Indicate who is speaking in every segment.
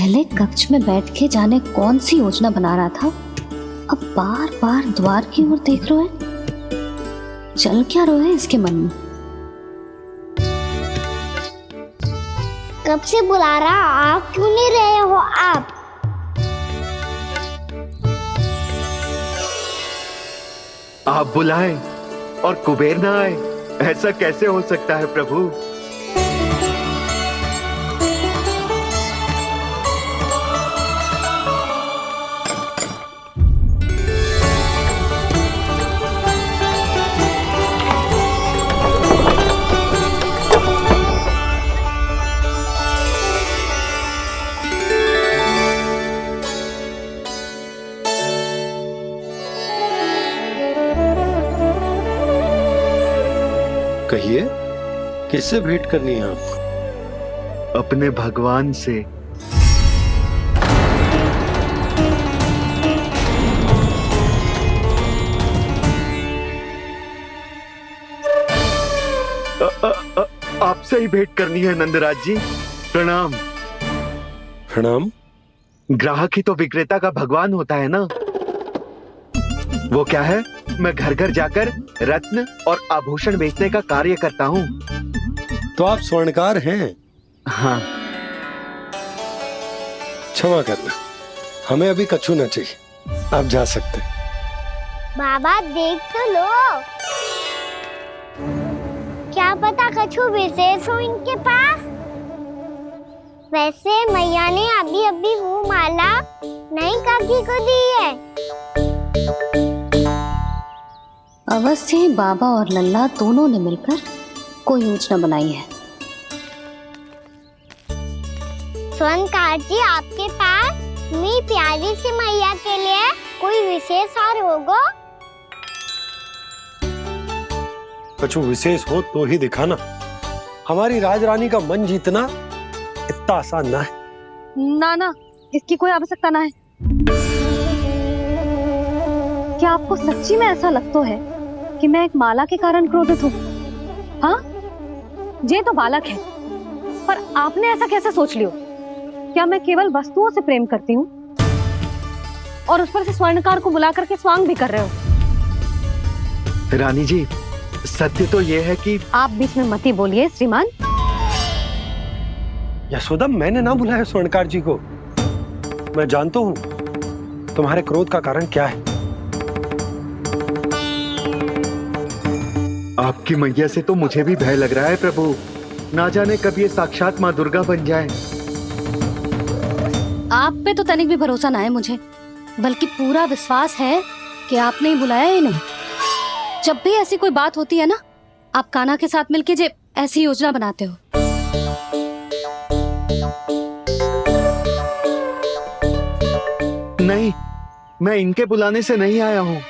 Speaker 1: पहले कक्ष में बैठ के जाने कौन सी योजना बना रहा था, अब बार बार द्वार की ओर देख रहे हैं। चल क्या रहे हैं इसके मन में?
Speaker 2: कब से बुला रहा, आप क्यों नहीं रहे हो?
Speaker 3: आप बुलाएं और कुबेर ना आए, ऐसा कैसे हो सकता है प्रभु?
Speaker 4: कहिए, किससे भेंट करनी है आपको?
Speaker 3: अपने भगवान से। आपसे ही भेंट करनी है नंदराज जी। प्रणाम।
Speaker 4: प्रणाम।
Speaker 3: ग्राहक ही तो विक्रेता का भगवान होता है ना। वो क्या है, मैं घर घर जाकर रत्न और आभूषण बेचने का कार्य करता हूँ।
Speaker 4: तो आप स्वर्णकार हैं?
Speaker 3: हाँ।
Speaker 4: क्षमा करना, हमें अभी कछु न चाहिए, आप जा सकते हैं।
Speaker 2: बाबा देख तो लो, क्या पता कछु विशेष हो इनके पास। वैसे मैया ने अभी अभी वो माला नई काकी को दी है।
Speaker 1: अवश्य ही बाबा और लल्ला दोनों ने मिलकर कोई योजना बनाई है।
Speaker 2: स्वर्णकार जी, आपके पास मेरी प्यारी सी मैया के लिए कोई विशेष और होगा?
Speaker 4: कछु विशेष हो तो ही दिखाना। हमारी राजरानी का मन जीतना इतना आसान ना है।
Speaker 1: ना, इसकी कोई आवश्यकता ना है। क्या आपको सच्ची में ऐसा लगता है कि मैं एक माला के कारण क्रोधित हूँ? हाँ, ये तो बालक है, पर आपने ऐसा कैसे सोच लियो? क्या मैं केवल वस्तुओं से प्रेम करती हूँ और उस पर से स्वर्णकार को बुला करके स्वांग भी कर रहे हो?
Speaker 3: रानी जी, सत्य तो ये है कि
Speaker 1: आप बीच में मत ही बोलिए श्रीमान।
Speaker 4: यशोदा, मैंने ना बुलाया स्वर्णकार जी को। मैं जानता हूँ तुम्हारे क्रोध का कारण क्या है।
Speaker 3: आपकी मैया से तो मुझे भी भय लग रहा है प्रभु। ना जाने कब ये साक्षात माँ दुर्गा बन जाए।
Speaker 1: आप पे तो तनिक भी भरोसा ना है मुझे, बल्कि पूरा विश्वास है कि आपने ही बुलाया है इन्हें। जब भी ऐसी कोई बात होती है ना, आप कान्हा के साथ मिलके जे ऐसी योजना बनाते हो।
Speaker 3: नहीं, मैं इनके बुलाने से नहीं आया हूँ।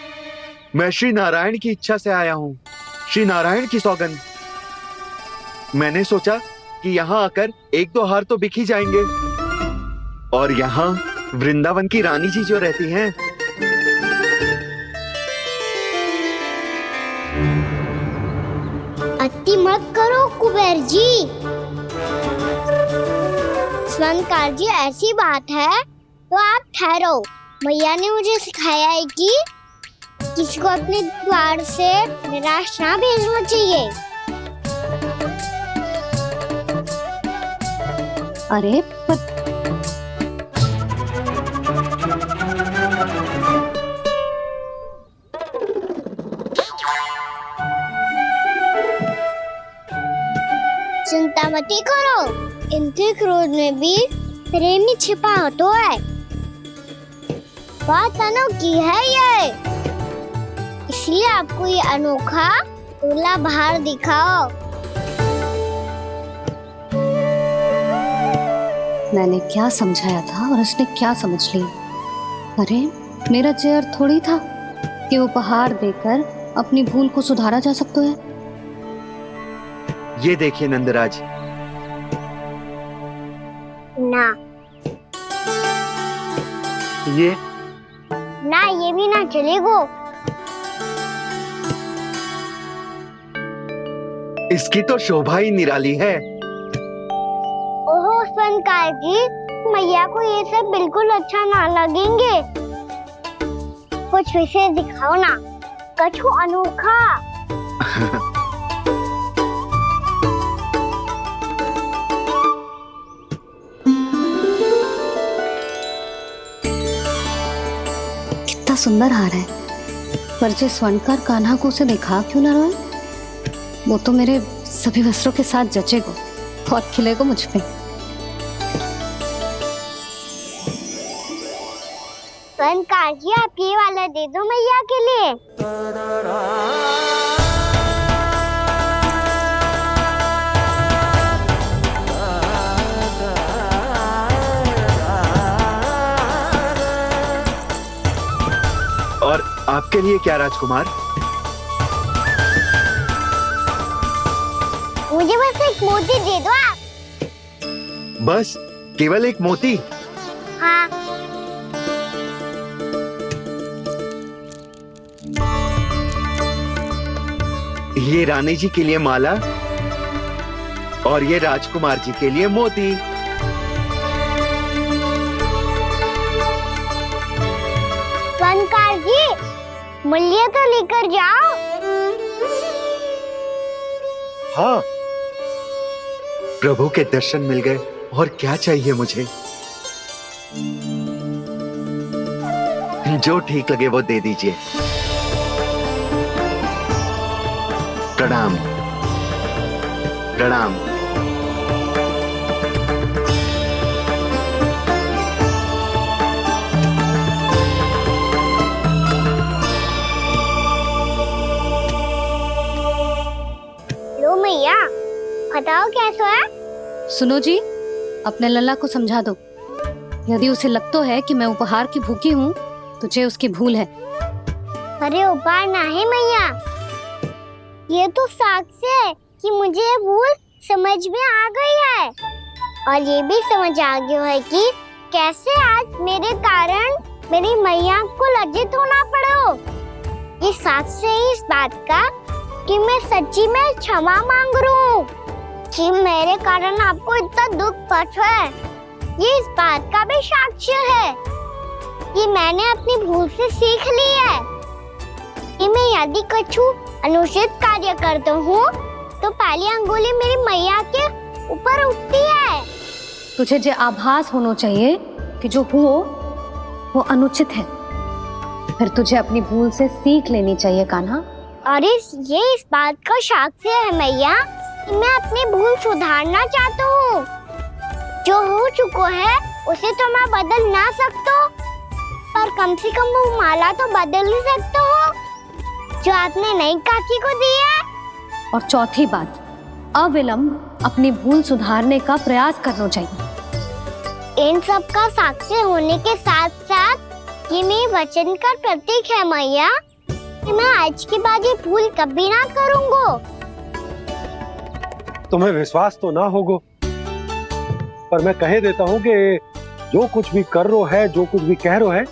Speaker 3: मैं श्री नारायण की इच्छा से आया हूँ। श्री नारायण की सौगंध। मैंने सोचा कि यहाँ आकर एक दो हार तो बिक ही जाएंगे। और यहाँ वृंदावन की रानी जी जो रहती हैं,
Speaker 2: अति मत करो कुबेर जी। स्वर्णकार जी, ऐसी बात है तो आप ठहरो। मैया ने मुझे सिखाया है कि किसी को अपने द्वार से निराश ना भेजना चाहिए।
Speaker 1: अरे पर
Speaker 2: चिंता मत करो, इनके क्रोध में भी प्रेम ही छिपा तो है। बात अनोखी है ये, इसलिए आपको ये अनोखा दूल्हा बाहर दिखाओ।
Speaker 1: मैंने क्या समझाया था और उसने क्या समझ लिया? अरे मेरा चेयर थोड़ी था कि उपहार देकर अपनी भूल को सुधारा जा सकता है।
Speaker 3: ये देखिए नंदराज।
Speaker 2: ना,
Speaker 3: ये
Speaker 2: भी ना चलेगो।
Speaker 3: इसकी तो शोभा ही निराली है।
Speaker 2: ओहो स्वर्णकार जी, मैया को ये सब बिल्कुल अच्छा ना लगेंगे। कुछ विशेष दिखाओ ना, कछु अनोखा।
Speaker 1: कितना सुंदर हार है, पर जो स्वर्णकार कान्हा को उसे दिखा क्यों ना रहा है? वो तो मेरे सभी वस्त्रों के साथ जचेगा और खिलेगा मुझ पे।
Speaker 2: स्वर्णकार जी, आप ये वाला दे दो मैया के लिए।
Speaker 3: और आपके लिए क्या राजकुमार?
Speaker 2: मुझे बस एक मोती दे दो आप।
Speaker 3: बस केवल एक मोती?
Speaker 2: हाँ।
Speaker 3: ये रानी जी के लिए माला और ये राजकुमार जी के लिए मोती।
Speaker 2: स्वर्णकार जी, मूल्य तो लेकर जाओ।
Speaker 4: हाँ,
Speaker 3: प्रभु के दर्शन मिल गए और क्या चाहिए मुझे? जो ठीक लगे वो दे दीजिए। प्रणाम प्रणाम।
Speaker 2: लो मैया, बताओ कैसा है?
Speaker 1: सुनो जी, अपने लल्ला को समझा दो। यदि उसे लगता है कि मैं उपहार की भूखी हूँ तो ये उसकी भूल है।
Speaker 2: अरे उपहार ना है मैया, ये तो साक्ष्य है कि मुझे ये भूल समझ में आ गई है, और ये भी समझ आ गया है कि कैसे आज मेरे कारण मेरी मैया को लज्जित होना पड़ो। ये साक्ष्य है इस बात का कि मैं सच्ची में क्षमा मांग रहा हूँ कि मेरे कारण आपको इतना दुख पहुंचा है। ये इस बात का भी साक्ष्य है कि मैंने अपनी भूल से सीख ली है कि मैं यदि कछु अनुचित कार्य करता हूँ तो पहली अंगुली मेरी मैया के ऊपर उठती है।
Speaker 1: तुझे जो आभास होना चाहिए कि जो हुआ वो अनुचित है, फिर तुझे अपनी भूल से सीख लेनी चाहिए कान्हा।
Speaker 2: और ये इस बात का साक्ष्य है मैया कि मैं अपनी भूल सुधारना चाहता हूँ। जो हो चुका है उसे तो मैं बदल ना सकता, पर कम से कम वो माला तो बदल ही सकता हूँ जो आपने नई काकी को दी है।
Speaker 1: और चौथी बात, अविलंब अपनी भूल सुधारने का प्रयास करना चाहिए।
Speaker 2: इन सब का साक्षी होने के साथ साथ ये मेरे वचन का प्रतीक है मैया कि मैं आज के बाद ये भूल कभी ना करूँगा।
Speaker 4: तुम्हें विश्वास तो ना होगा, पर मैं कह देता हूँ कि जो कुछ भी कर रो है, जो कुछ भी कह रो है,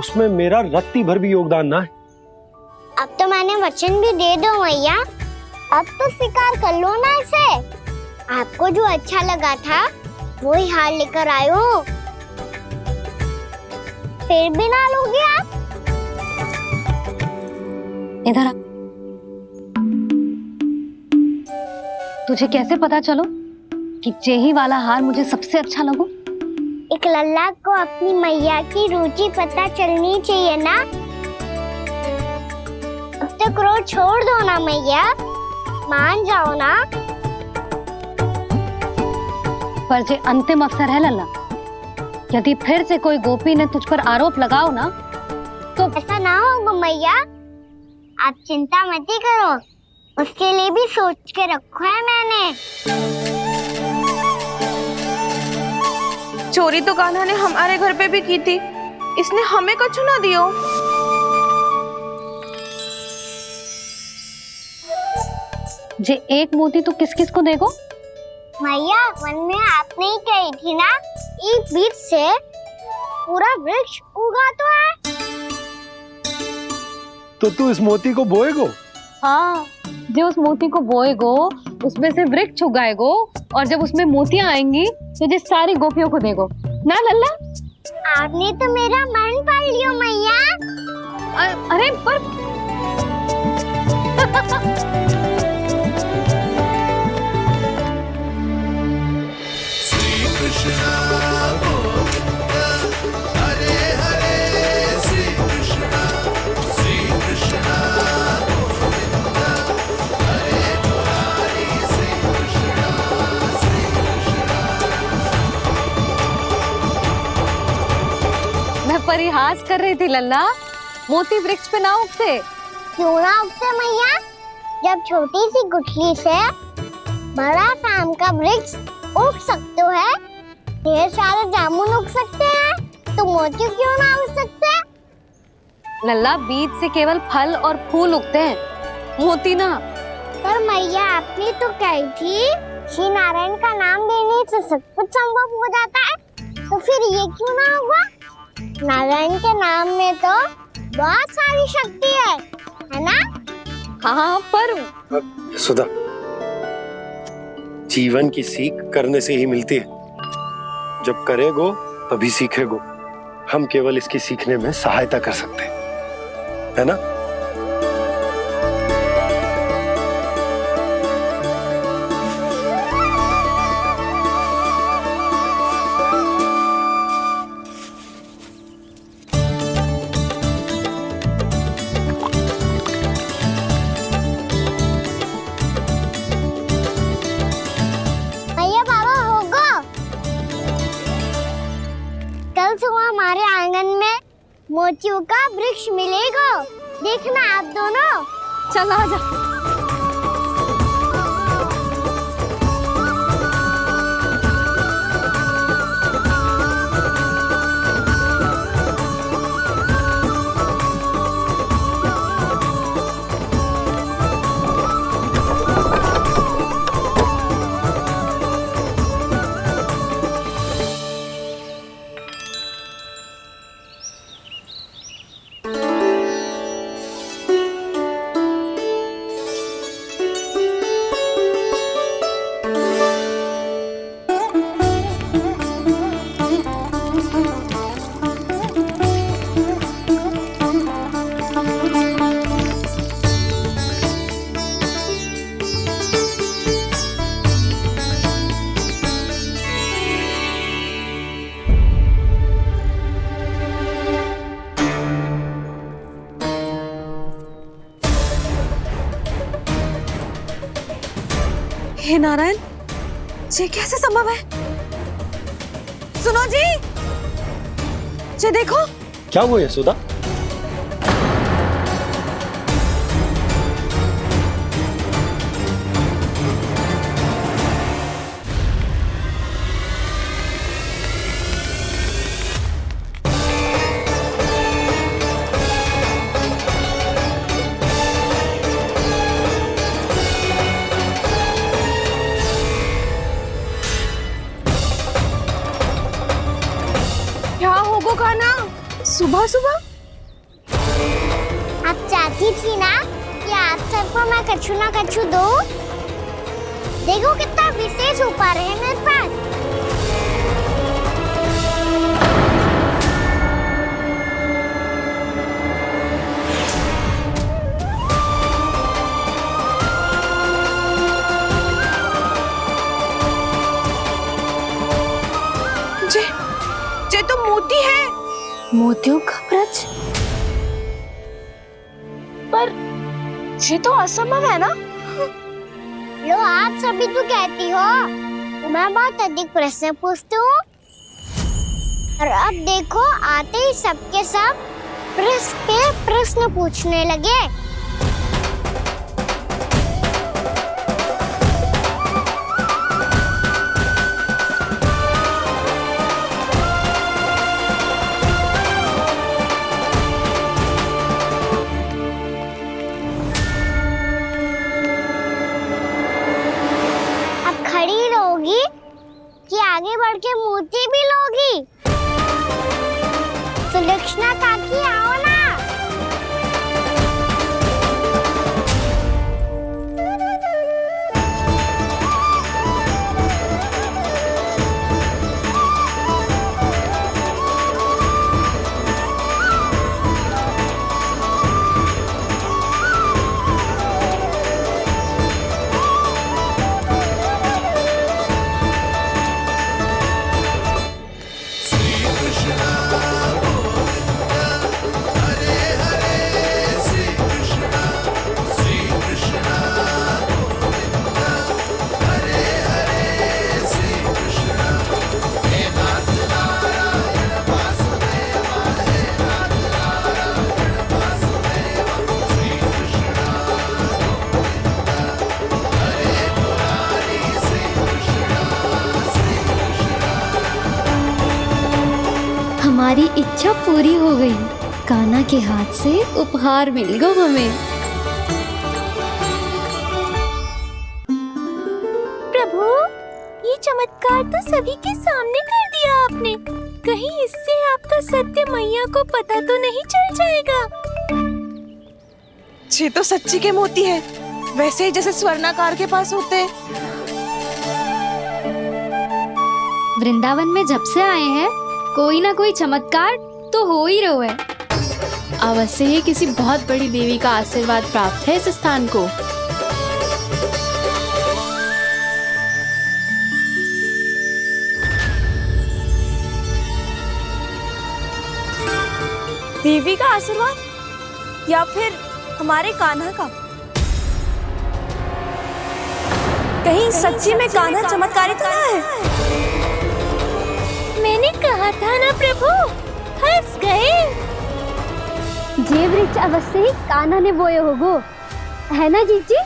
Speaker 4: उसमें मेरा रत्ती भर भी योगदान ना है।
Speaker 2: अब तो मैंने वचन भी दे दो मैया, अब तो स्वीकार कर लो ना इसे। आपको जो अच्छा लगा था वही हार लेकर आयो, फिर भी ना लोगे आप?
Speaker 1: इधर आ। तुझे कैसे पता चलो कि जेही वाला हार मुझे सबसे अच्छा लगो?
Speaker 2: एक लल्ला को अपनी मैया की रुचि पता चलनी चाहिए ना। अब तो क्रोध छोड़ दो ना मैया, मान जाओ ना।
Speaker 1: पर जे अंतिम अवसर है लल्ला, यदि फिर से कोई गोपी ने तुझ पर आरोप लगाओ ना तो
Speaker 2: ऐसा ना होगा मैया, आप चिंता मत ही करो, उसके लिए भी सोच के रखो है मैंने।
Speaker 5: चोरी तो कान्हा ने हमारे घर पे भी की थी, इसने हमें कछु ना दियो।
Speaker 1: जे एक मोती तो किस किस को देगो?
Speaker 2: मैया, मन में आपने ही कही थी ना, एक बीज से पूरा वृक्ष उगा तो है।
Speaker 4: तो तू इस मोती को बोएगो?
Speaker 1: हाँ, जो उस मोती को बोएगो उसमें से वृक्ष उगाएगो, और जब उसमें मोतियां आएंगी तो जिस सारी गोपियों को देगो। ना लल्ला।
Speaker 2: आपने तो मेरा मन पढ़ लियो मैया।
Speaker 1: अरे पर मैं परिहास कर रही थी लल्ला, मोती वृक्ष पे ना उगते।
Speaker 2: क्यों ना उगते मैया? जब छोटी सी गुठली से बड़ा आम का वृक्ष उग सकते है, ढेर सारे जामुन उग सकते हैं, तो मोती क्यों ना उग सकते?
Speaker 1: लल्ला, बीज से केवल फल और फूल उगते हैं, मोती ना।
Speaker 2: पर मैया आपने तो कही थी श्री नारायण का नाम लेने से सब कुछ संभव हो जाता है, तो फिर ये क्यों ना होगा? नारायण के नाम में तो बहुत सारी शक्ति है ना?
Speaker 1: हाँ, पर
Speaker 4: सुधा, जीवन की सीख करने से ही मिलती है। जब करेगो तभी सीखेगो। हम केवल इसकी सीखने में सहायता कर सकते हैं, है ना?
Speaker 2: भैया बाबा होगो, कल सुबह हमारे आंगन में मोतियों का वृक्ष मिलेगा। देखना आप दोनों।
Speaker 1: चल आ जा। हे नारायण, ये कैसे संभव है? सुनो जी, ये देखो।
Speaker 4: क्या हुआ यशोदा?
Speaker 5: क्या होगो खाना सुबह सुबह?
Speaker 2: आप चाहती थी ना कि आप सबको मैं कछु ना कछु दूं? देखो कितना विशेष उपहार है मेरे पास।
Speaker 5: ये तो मोती है।
Speaker 1: मोतियों का वृक्ष?
Speaker 5: पर ये तो असंभव है ना?
Speaker 2: लो, आप सभी तो कहती हो मैं बहुत अधिक प्रश्न पूछती हूँ, और अब देखो आते ही सबके सब प्रश्न पे प्रश्न पूछने लगे। खड़ी रहोगी कि आगे बढ़ के मोती भी लोगी? सुलक्षणा काकी आओ ना।
Speaker 6: हमारी इच्छा पूरी हो गई। कान्हा के हाथ से उपहार मिल गया हमें।
Speaker 7: प्रभु, ये चमत्कार तो सभी के सामने कर दिया आपने। कहीं इससे आपका सत्य मैया को पता तो नहीं चल जाएगा?
Speaker 5: ये तो सच्ची के मोती है, वैसे ही जैसे स्वर्णाकार के पास होते हैं।
Speaker 6: वृंदावन में जब से आए हैं कोई ना कोई चमत्कार तो हो ही रहा है। अवश्य ही किसी बहुत बड़ी देवी का आशीर्वाद प्राप्त है इस स्थान को।
Speaker 5: देवी का आशीर्वाद या फिर हमारे कान्हा का? कहीं सच्ची में कान्हा चमत्कारी तो ना है?
Speaker 7: मैंने कहा था ना प्रभु, फंस गए।
Speaker 2: ये वृक्ष अवश्य ही कान्हा ने बोए होगो, है ना जीजी?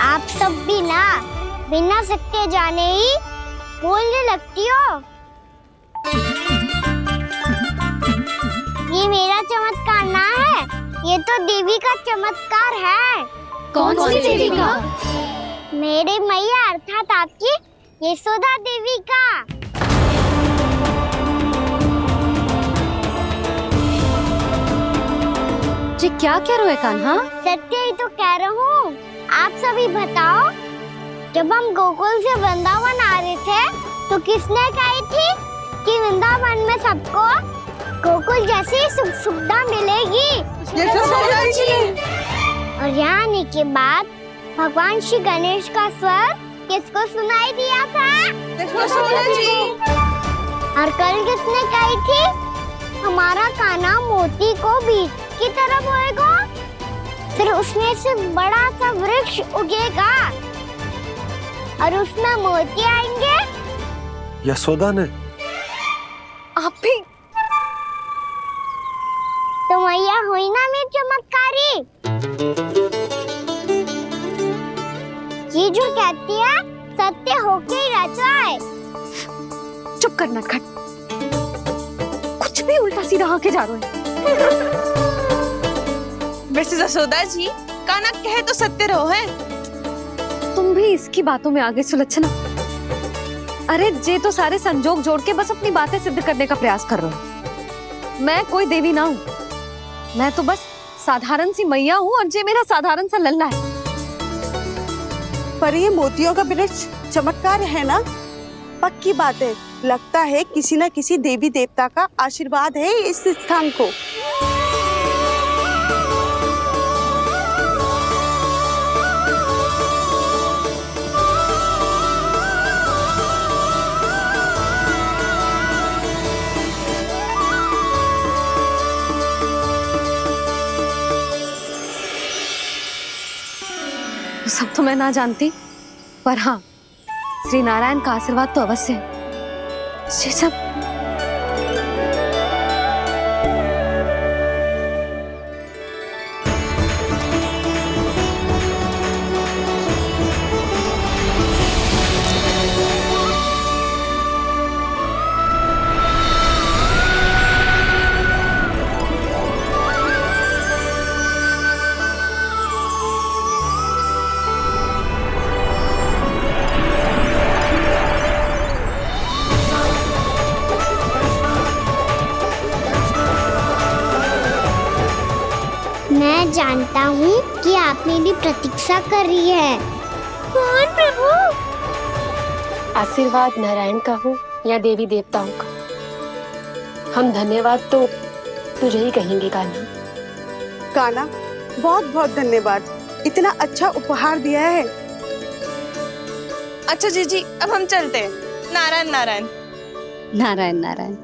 Speaker 2: आप सब भी ना बिना सत्य जाने ही बोलने लगती हो। ये मेरा चमत्कार ना है, ये तो देवी का चमत्कार है।
Speaker 6: कौन सी देवी का?
Speaker 2: मेरे मैया अर्थात आपकी यशोदा देवी का।
Speaker 1: जी क्या कह रहे हो कान्हा?
Speaker 2: सत्य ही तो कह रहा हूँ। आप सभी बताओ, जब हम गोकुल से वृंदावन आ रहे थे तो किसने कही थी कि वृंदावन में सबको गोकुल जैसी सुख सुविधा मिलेगी?
Speaker 5: यशोदा जी।
Speaker 2: और यहाँ आने के बाद भगवान श्री गणेश का स्वर किसको सुनाई दिया था?
Speaker 5: यशोदा जी।
Speaker 2: और कल किसने कही थी हमारा कान्हा मोती को बीज की तरह बोएगा, फिर उसमें से बड़ा सा वृक्ष उगेगा और उसमें मोती आएंगे?
Speaker 4: यशोदा ने?
Speaker 1: आप भी?
Speaker 2: तो मैया हुई ना मेरी चमत्कारी। ये जो कहती है सत्य होके ही रहता है।
Speaker 1: चुप कर नटखट, कुछ भी उल्टा सीधा आके जा रहे हैं।
Speaker 5: वैसे यशोदा जी, कान्हा कहे तो सत्य रहो है।
Speaker 1: तुम भी इसकी बातों में आगे सुलझना। अरे जे तो सारे संजोग जोड़ के बस अपनी बातें सिद्ध करने का प्रयास कर रहे हो। मैं कोई देवी ना हूँ, मैं तो बस साधारण सी मैया हूँ और जे मेरा साधारण सा लल्ला है।
Speaker 8: पर ये मोतियों का वृक्ष चमत्कार है ना? पक्की बात है, लगता है किसी न किसी देवी देवता का आशीर्वाद है इस स्थान को।
Speaker 1: सब तो मैं ना जानती, पर हाँ, श्री नारायण का आशीर्वाद तो अवश्य है। ये सब
Speaker 2: मैं जानता हूँ कि आप मेरी प्रतीक्षा कर रही है।
Speaker 7: कौन प्रभु?
Speaker 9: आशीर्वाद नारायण का हो या देवी देवताओं का, हम धन्यवाद तो तुझे ही कहेंगे कान्हा।
Speaker 8: कान्हा, बहुत बहुत धन्यवाद, इतना अच्छा उपहार दिया है।
Speaker 5: अच्छा जीजी, अब हम चलते हैं। नारायण नारायण।
Speaker 1: नारायण नारायण।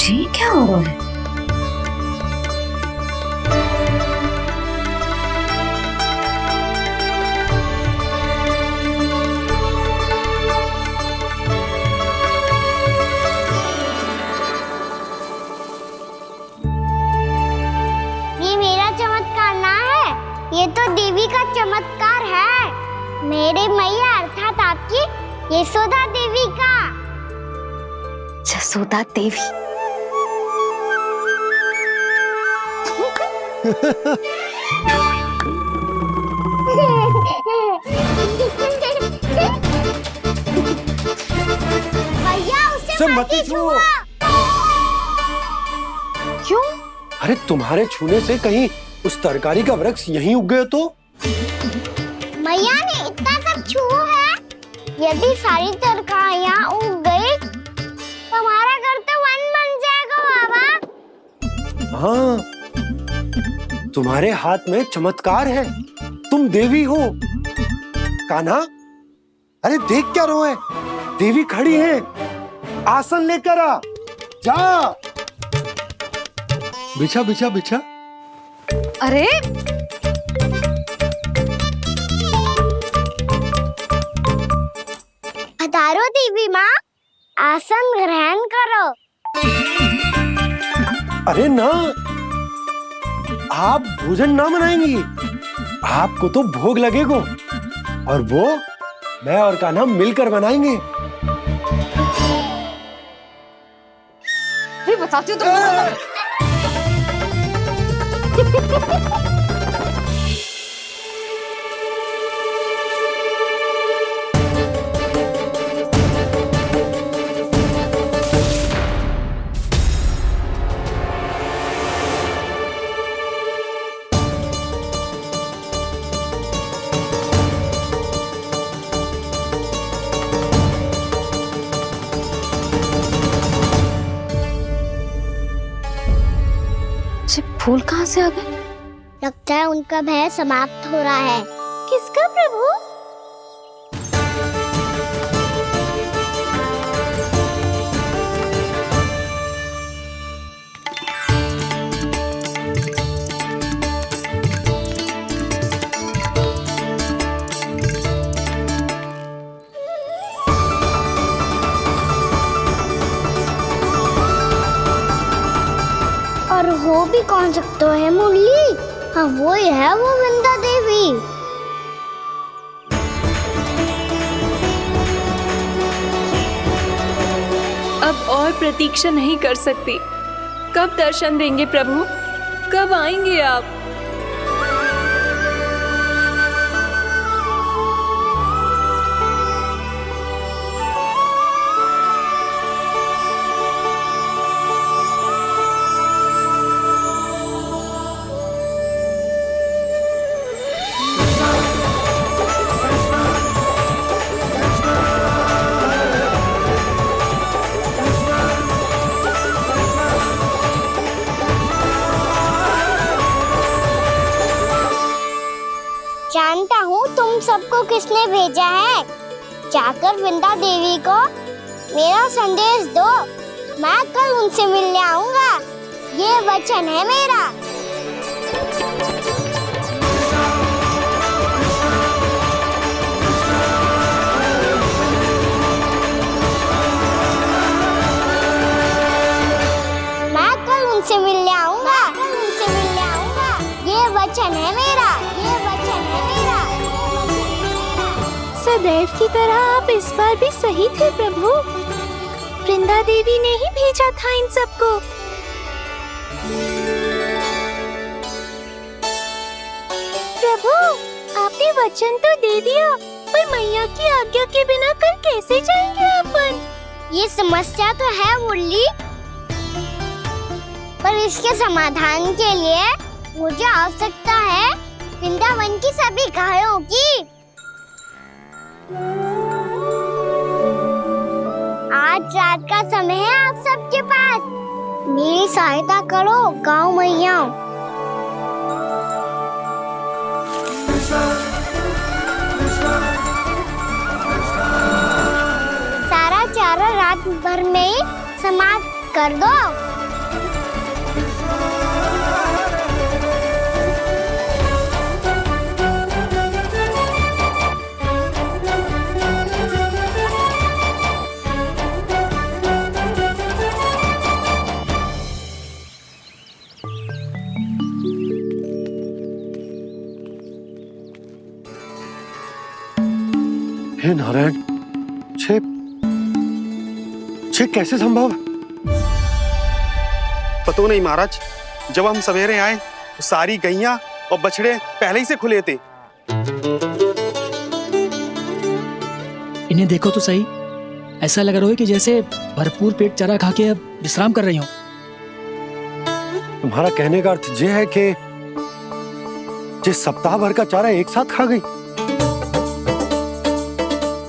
Speaker 1: ये क्या हो रहा है?
Speaker 2: ये मेरा चमत्कार ना है, ये तो देवी का चमत्कार है। मेरे मैया अर्थात आपकी यशोदा देवी का।
Speaker 1: यशोदा देवी।
Speaker 2: भैया उसे मत छुओ।
Speaker 1: क्यों?
Speaker 4: अरे तुम्हारे छूने से कहीं उस तरकारी का वृक्ष यहीं उग गए तो?
Speaker 2: मैया ने इतना सब छुआ है, यदि सारी तरकारियां उग गई तो हमारा घर तो वन बन जाएगा बाबा।
Speaker 4: हाँ, तुम्हारे हाथ में चमत्कार है, तुम देवी हो। कान्हा, अरे देख क्या रहो है, देवी खड़ी है, आसन लेकर आ, जा। बिछा बिछा बिछा।
Speaker 1: अरे
Speaker 2: पधारो देवी माँ, आसन ग्रहण करो।
Speaker 4: अरे ना, आप भोजन ना बनाएंगी, आपको तो भोग लगेगा और वो मैं और कान्हा मिलकर बनाएंगे।
Speaker 1: भी बताती हूँ तुमको। फूल कहाँ से आ गए?
Speaker 2: लगता है उनका भय समाप्त हो रहा है।
Speaker 7: किसका प्रभु?
Speaker 2: और हो भी कौन सकता है मुरली? हाँ वो ही है, वो वृंदा देवी।
Speaker 10: अब और प्रतीक्षा नहीं कर सकती। कब दर्शन देंगे प्रभु? कब आएंगे आप?
Speaker 2: जानता हूँ तुम सबको किसने भेजा है। जाकर वृंदा देवी को मेरा संदेश दो, मैं कल उनसे मिलने आऊंगा, ये वचन है मेरा। मैं कल उनसे मिलने आऊंगा, ये वचन है मेरा, ये वचन है मेरा।
Speaker 7: सदैव की तरह आप इस बार भी सही थे प्रभु। वृंदा देवी ने ही भेजा था इन सबको। प्रभु, आपने वचन तो दे दिया, पर मैया की आज्ञा के बिना कल कैसे जाएंगे अपन?
Speaker 2: ये समस्या तो है मुरली, पर इसके समाधान के लिए मुझे आवश्यकता है वृंदावन की सभी गायों की। आज रात का समय है आप सबके पास, मेरी सहायता करो गाँव मैया। सारा चारा रात भर में समाप्त कर दो।
Speaker 4: हे नारायण, छे कैसे संभव?
Speaker 11: पता नहीं महाराज, जब हम सवेरे आए तो सारी गैया और बछड़े पहले ही से खुले थे।
Speaker 12: इन्हें देखो तो सही, ऐसा लग रहा है कि जैसे भरपूर पेट चारा खा के अब विश्राम कर रही हो।
Speaker 4: तुम्हारा कहने का अर्थ यह है कि जिस सप्ताह भर का चारा एक साथ खा गई।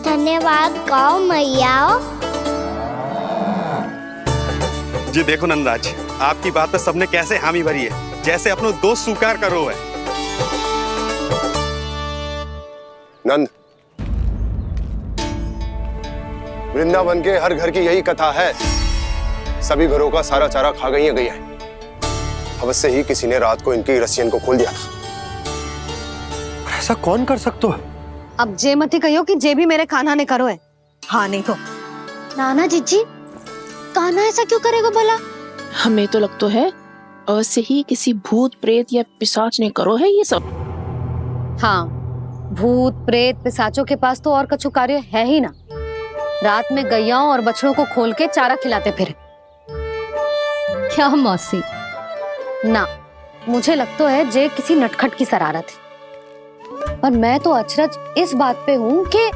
Speaker 2: धन्यवाद गाओ मैया।
Speaker 11: जी देखो नंदराज, आपकी बात पे सबने कैसे हामी भरी है, जैसे अपनो दोस्त स्वीकार करो है।
Speaker 13: नंद, वृंदावन के हर घर की यही कथा है, सभी घरों का सारा चारा खा गई है। अवश्य ही किसी ने रात को इनकी रस्सियन को खोल दिया था।
Speaker 4: ऐसा कौन कर सकता है?
Speaker 1: अब जे मत ही कहियो कि जे भी मेरे कान्हा ने करो है। हाँ नहीं तो
Speaker 6: नाना जीजी, कान्हा ऐसा क्यों करेगा भला?
Speaker 5: हमें तो लगता है अवश्य ही किसी भूत प्रेत या पिशाच ने करो है ये सब।
Speaker 1: हाँ, भूत प्रेत पिशाचों के पास तो और कछु कार्य है ही ना। रात में गैयाओं और बछड़ों को खोल के चारा खिलाते फिर। क्या मौसी? ना, मुझे लगता है जे किसी नटखट की शरारत है। पर मैं तो अचरज इस बात पे हूँ कि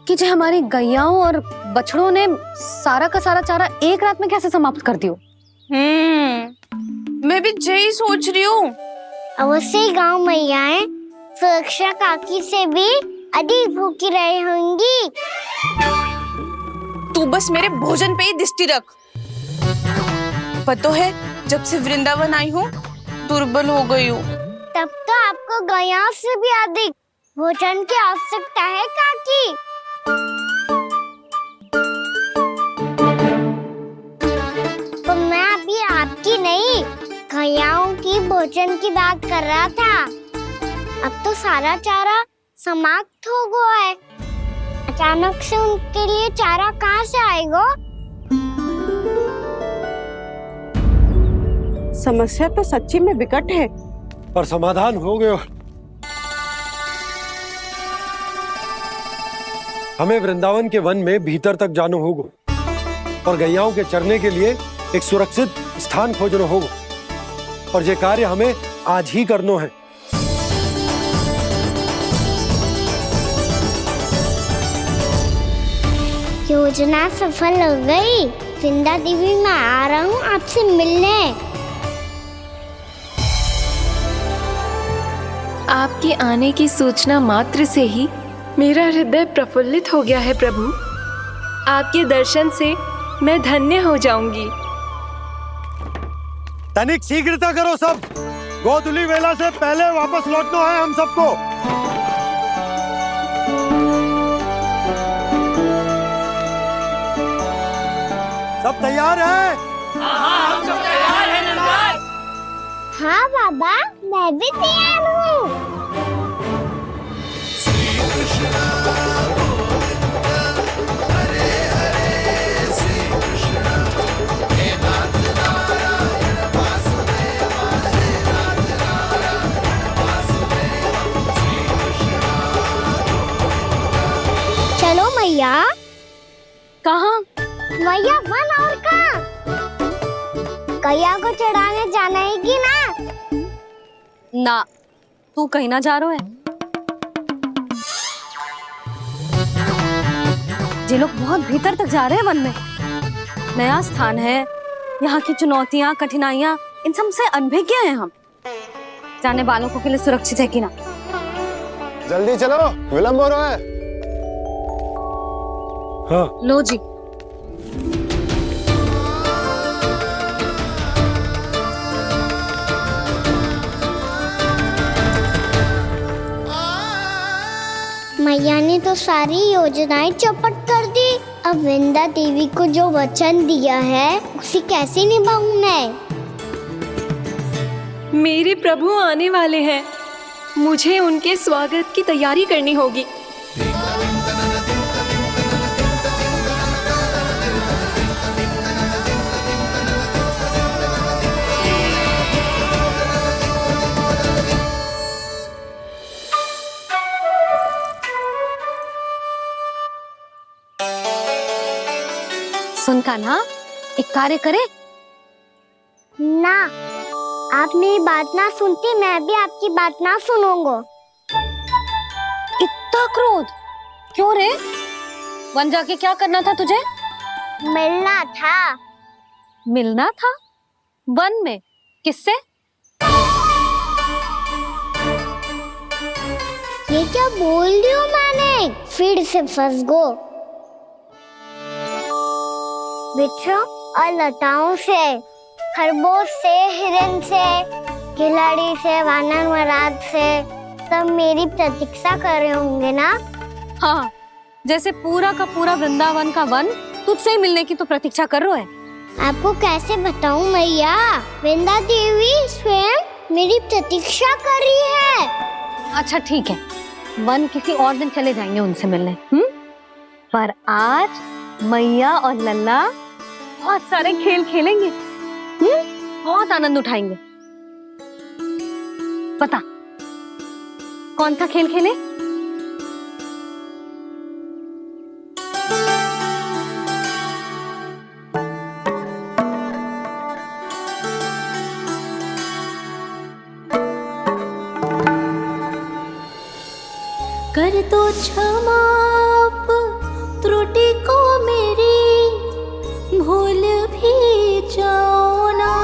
Speaker 1: जो हमारी गैयाओं और बछड़ों ने सारा का सारा चारा एक रात में कैसे समाप्त कर दियो।
Speaker 5: मैं भी यही सोच रही हूँ।
Speaker 2: अवश्य ही गाँव मैयाएं सुरक्षा काकी से भी अधिक भूखी रही होंगी।
Speaker 5: तू बस मेरे भोजन पे ही दृष्टि रख। पता है, जब से वृंदावन आई हूँ दुर्बल हो गई हूँ।
Speaker 2: तब तो आपको गैयाओं से भी अधिक भोजन की आवश्यकता है काकी। तो मैं अभी आपकी नहीं, गैयाओं की भोजन की बात कर रहा था। अब तो सारा चारा समाप्त हो गया है। अचानक से उनके लिए चारा कहाँ से आएगा?
Speaker 8: समस्या तो सच्ची में विकट है,
Speaker 4: पर समाधान हो गयो। हमें वृंदावन के वन में भीतर तक जाना होगा और गैयाओं के चरने के लिए एक सुरक्षित स्थान खोजना होगा, और ये कार्य हमें आज ही करना है।
Speaker 2: योजना सफल हो गई। वृंदा देवी, मैं आ रहा हूँ आपसे मिलने।
Speaker 10: आपके आने की सूचना मात्र से ही मेरा हृदय प्रफुल्लित हो गया है प्रभु। आपके दर्शन से मैं धन्य हो जाऊंगी।
Speaker 4: तनिक शीघ्रता करो सब, गोधुली वेला से पहले वापस लौटना है हम सबको। सब तैयार है?
Speaker 2: हाँ, हम सब तैयार हैं नंदराज। हाँ बाबा, मैं भी तैयार हूँ। चलो मैया।
Speaker 1: कहाँ?
Speaker 2: मैया वन और कहाँ? गैया को चढ़ाने जाना है कि ना?
Speaker 1: ना, तू कहीं ना जा रहा है। ये लोग बहुत भीतर तक जा रहे हैं वन में। नया स्थान है, यहाँ की चुनौतियाँ कठिनाइयाँ इन सब से अनभिज्ञ हैं हम। जाने वालों के लिए सुरक्षित है कि ना?
Speaker 13: जल्दी चलो, विलंब हो रहा है।
Speaker 4: हाँ।
Speaker 1: लो जी।
Speaker 2: मैया ने तो सारी योजनाएं चौपट कर दी। अब वृंदा देवी को जो वचन दिया है उसे कैसे निभाऊं मैं?
Speaker 10: मेरे प्रभु आने वाले हैं, मुझे उनके स्वागत की तैयारी करनी होगी।
Speaker 1: कान्हा, एक कार्य करे?
Speaker 2: ना, आप मेरी बात ना सुनती, मैं भी आपकी बात ना सुनूंगा।
Speaker 1: इतना क्रोध क्यों रे? वन जाके क्या करना था तुझे?
Speaker 2: मिलना था।
Speaker 1: मिलना था? वन में? किससे?
Speaker 2: ये क्या बोल रही हूँ मैंने? फिर से फंस गो। बिच्छू और लताओं से, खरगोश से, हिरन से, खिलाड़ी से, वानर महाराज से, सब मेरी प्रतीक्षा कर रहे होंगे ना?
Speaker 1: हाँ, जैसे पूरा का पूरा वृंदावन का वन तुझसे ही मिलने की तो प्रतीक्षा कर रहा है।
Speaker 2: आपको कैसे बताऊं मैया? वृंदा देवी स्वयं मेरी प्रतीक्षा कर रही है।
Speaker 1: अच्छा ठीक है, वन किसी और दिन चले जाएंगे उनसे मिलने। पर आज मैया और लल्ला बहुत सारे खेल खेलेंगे। बहुत आनंद उठाएंगे। बता, कौन सा खेल खेले?
Speaker 7: कर दो क्षमा त्रुटि को मेरी, भूल भी जाओ ना।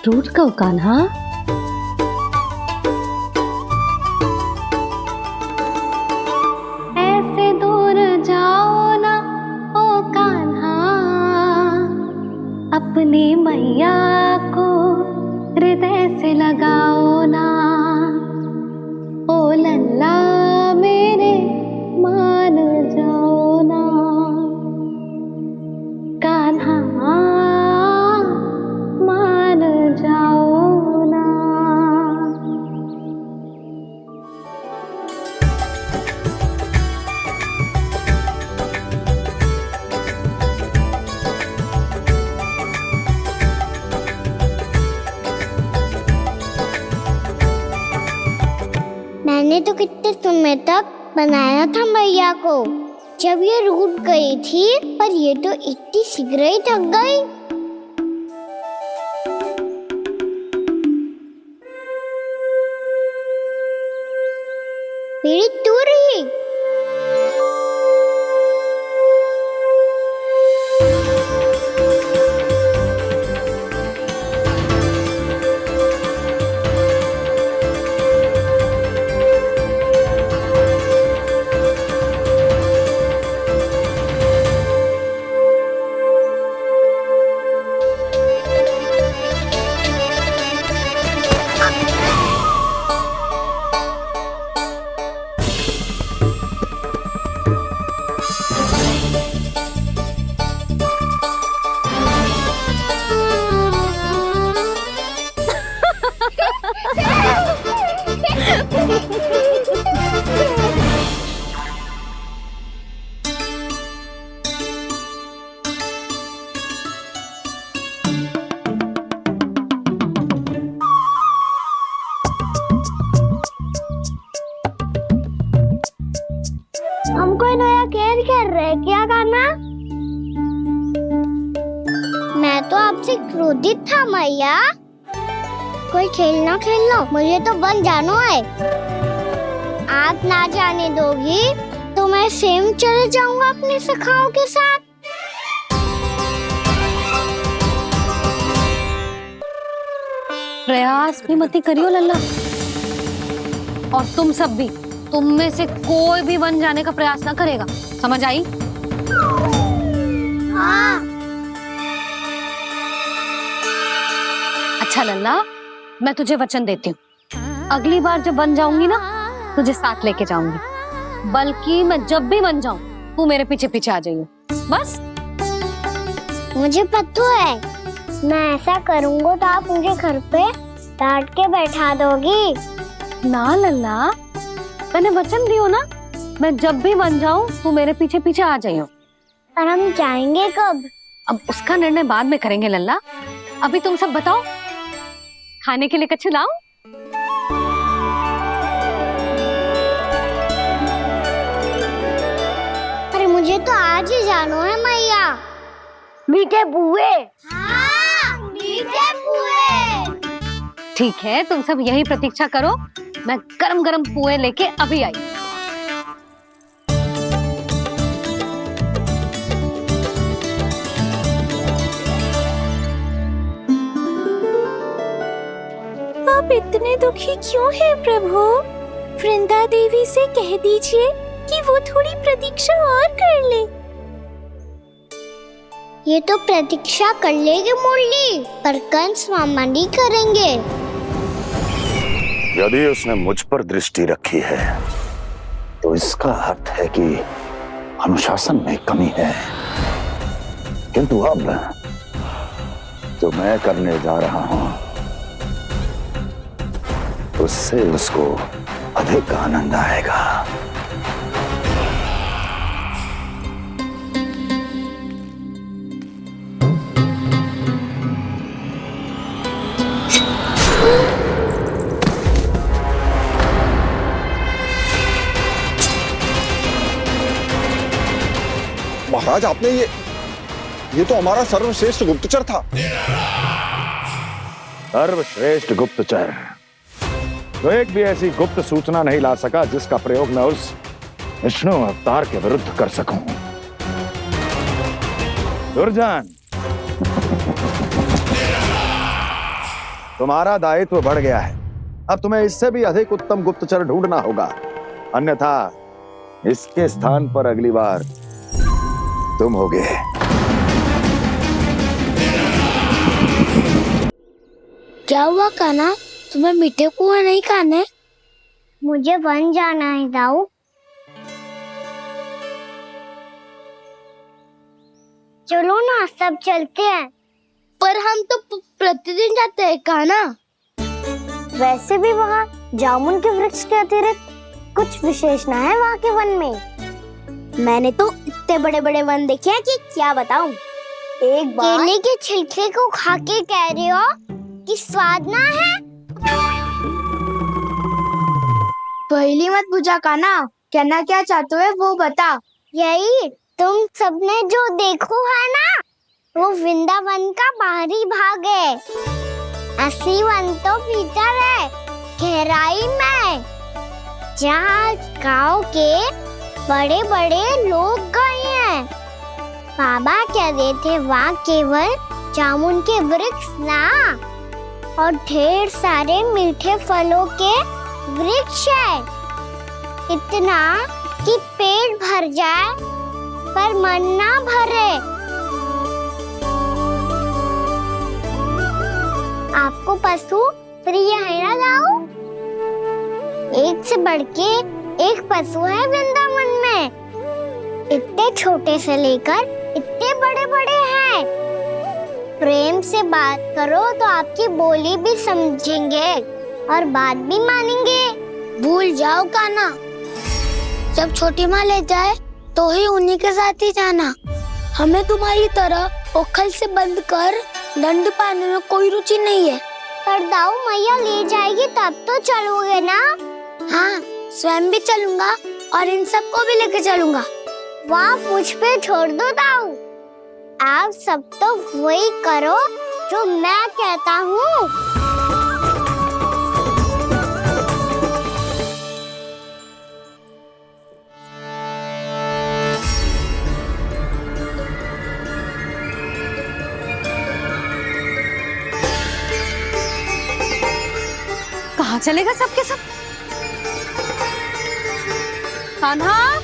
Speaker 1: टूट कब कान्हा? ऐसे दूर जाओ ना ओ कान्हा, अपनी मैया को हृदय से लगाओ ना। ओ लल्ला मेरे मान जाओ ना, कान्हा मान जाओ ना।
Speaker 2: मैंने तो कितने समय तक बनाया था मैया को, जब ये रूठ गई थी, पर ये तो इतनी शीघ्र ही थक गई। मेरी दूर ही। हम कोई नया खेल खेल रहे हैं क्या करना? मैं तो आपसे क्रोधित था मैया। कोई खेलना खेल लो, मुझे तो वन जाना है। आप ना जाने दोगी तो मैं स्वयं चले जाऊंगा अपने सखाओं के साथ।
Speaker 1: प्रयास भी मत करियो लल्ला, और तुम सब भी, तुम में से कोई भी वन जाने का प्रयास ना करेगा, समझ आई?
Speaker 2: हाँ।
Speaker 1: अच्छा लल्ला, मैं तुझे वचन देती हूँ, अगली बार जब वन जाऊंगी ना, तुझे साथ लेके जाऊंगी। बल्कि मैं जब भी वन जाऊं, तू मेरे पीछे पीछे आ जाइयो, बस।
Speaker 2: मुझे पता है, मैं ऐसा करूंगा तो आप मुझे घर पे डांट के बैठा दोगी।
Speaker 1: ना लल्ला, मैंने वचन दियो ना, मैं जब भी वन जाऊं तू मेरे पीछे पीछे आ जाइयो।
Speaker 2: पर हम जाएंगे कब?
Speaker 1: अब उसका निर्णय बाद में करेंगे लल्ला। अभी तुम सब बताओ, खाने के लिए कच्छ लाऊं?
Speaker 2: अरे मुझे तो आज ही जाना है मैया। मीठे पुए। हाँ, मीठे पुए।
Speaker 1: ठीक है, तुम सब यही प्रतीक्षा करो, मैं गरम गरम पुए लेके अभी आई।
Speaker 7: आप इतने दुखी क्यों हैं प्रभु? वृंदा देवी से कह दीजिए कि वो थोड़ी प्रतीक्षा और कर ले।
Speaker 2: ये तो प्रतीक्षा कर लेगी मुरली, पर कंस मामा नहीं करेंगे।
Speaker 14: यदि उसने मुझ पर दृष्टि रखी है तो इसका अर्थ है कि अनुशासन में कमी है। किंतु अब जो मैं करने जा रहा हूं उससे उसको अधिक आनंद आएगा।
Speaker 13: महाराज, आपने ये तो हमारा सर्वश्रेष्ठ गुप्तचर था।
Speaker 14: सर्वश्रेष्ठ गुप्तचर तो एक भी ऐसी गुप्त सूचना नहीं ला सका जिसका प्रयोग मैं उस विष्णु अवतार के विरुद्ध कर सकूं। दुर्जन, तुम्हारा दायित्व बढ़ गया है। अब तुम्हें इससे भी अधिक उत्तम गुप्तचर ढूंढना होगा, अन्यथा इसके स्थान पर अगली बार तुम होगे।
Speaker 2: क्या हुआ कान्हा, तुम्हें मीठे पुआ नहीं खाने? मुझे वन जाना है दाऊ। चलो ना, सब चलते हैं। पर हम तो प्रतिदिन जाते हैं कान्हा। वैसे भी वहाँ जामुन के वृक्ष के अतिरिक्त कुछ विशेष ना है वहाँ के वन में। मैंने तो इतने बड़े बड़े वन देखे हैं कि क्या बताऊं। एक बार केले के छिलके को खा के कह रहे हो कि स्वाद ना है? पहली मत पूछा कान्हा, कहना क्या चाहते हो वो बता। यही तुम सबने जो देखो है ना, वो वृंदावन का बाहरी भाग है। असली वन तो भीतर है, गहराई में, जहाँ गाँव के बड़े बड़े लोग गए हैं। बाबा कह रहे थे वहाँ केवल जामुन के वृक्ष ना, और ढेर सारे मीठे फलों के वृक्ष है। इतना कि पेट भर जाए पर मन ना भरे। आपको पशु प्रिय है ना दाऊ? एक से बढ़ के एक पशु है वृंदावन में। इतने छोटे से लेकर इतने बड़े बड़े हैं। प्रेम से बात करो तो आपकी बोली भी समझेंगे और बात भी मानेंगे। भूल जाओ कान्हा, जब छोटी माँ ले जाए तो ही उन्हीं के साथ ही जाना। हमें तुम्हारी तरह ओखल से बंद कर दंड पाने में कोई रुचि नहीं है। पर दाऊ मैया ले जाएगी तब तो चलोगे ना? हाँ, स्वयं भी चलूंगा और इन सबको भी लेके चलूंगा। वहाँ मुझ पे छोड़ दो दाऊ। आप सब तो वही करो जो मैं कहता हूँ।
Speaker 1: कहाँ चलेगा सबके सब? कान्हा,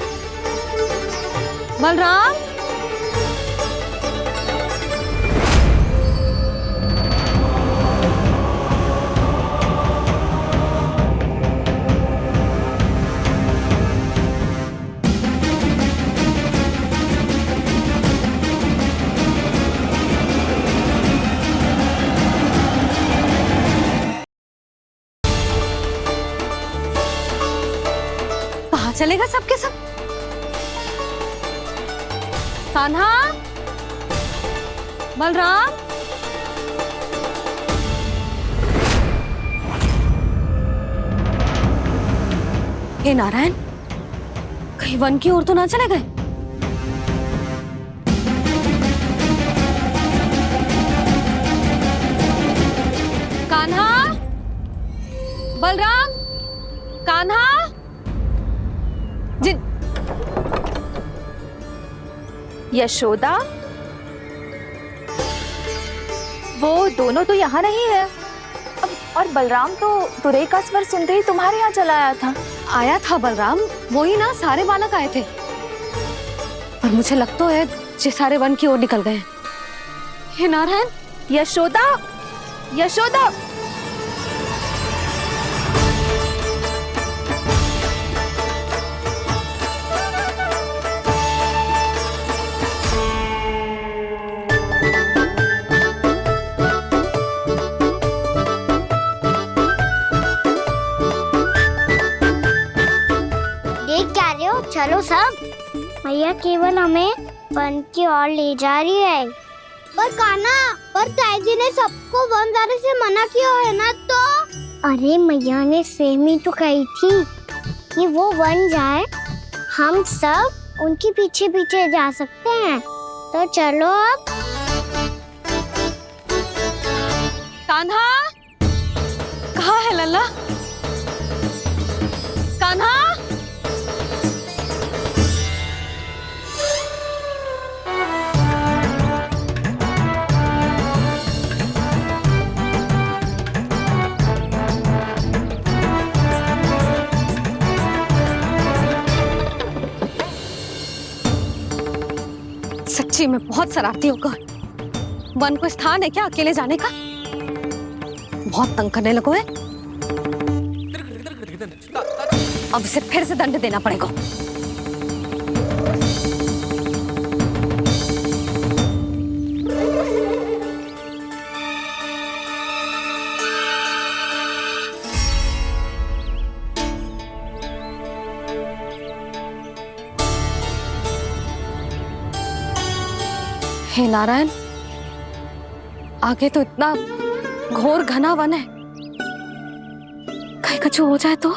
Speaker 1: बलराम, कहाँ चलेगा सबके सब? कान्हा, बलराम, हे नारायण, कहीं वन की ओर तो ना चले गए? कान्हा, बलराम, कान्हा, जिन
Speaker 5: यशोदा, वो दोनों तो यहाँ नहीं है। और बलराम तो तुरई का स्वर सुनते ही तुम्हारे यहाँ चला आया था।
Speaker 1: आया था बलराम, वही ना सारे बालक आए थे। पर मुझे लगता तो है जे सारे वन की ओर निकल गए। हे नारायण,
Speaker 5: यशोदा, यशोदा,
Speaker 2: देख क्या रहे हो? चलो सब। मैया केवल हमें वन की ओर ले जा रही है। पर कान्हा, पर ताई जी ने सबको वन जाने से मना किया है ना, तो अरे मैया ने सेम ही तो कही थी कि वो वन जाए, हम सब उनके पीछे पीछे जा सकते हैं। तो चलो अब।
Speaker 1: कान्हा, कहाँ है लल्ला? कान्हा, सच्ची में बहुत शरारती होगा। वन को स्थान है क्या अकेले जाने का? बहुत तंग करने लगो है। अब इसे फिर से दंड देना पड़ेगा। हे नारायण, आगे तो इतना घोर घना वन है, कहीं कुछ हो जाए तो?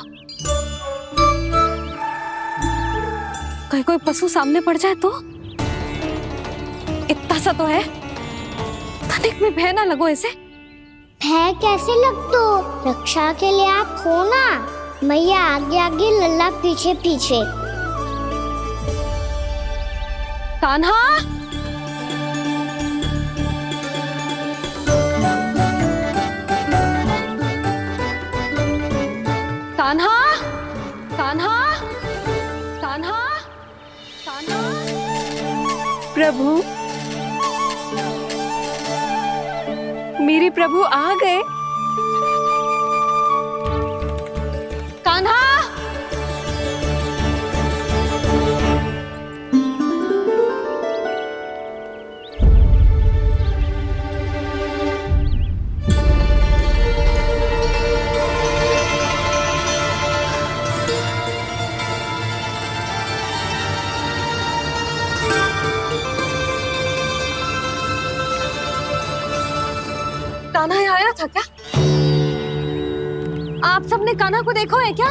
Speaker 1: कहीं कोई पशु सामने पड़ जाए तो? इतना सा तो है, तनिक भी भय ना लगो इसे।
Speaker 2: भय कैसे लग तो? रक्षा के लिए आप हो ना। मैया आगे आगे, लल्ला पीछे पीछे।
Speaker 1: कान्हा, कान्हा, कान्हा, कान्हा, कान्हा।
Speaker 10: प्रभु, मेरे प्रभु आ गए।
Speaker 1: कान्हा, कान्हा यहाँ आया था क्या? आप सबने कान्हा को देखो है क्या?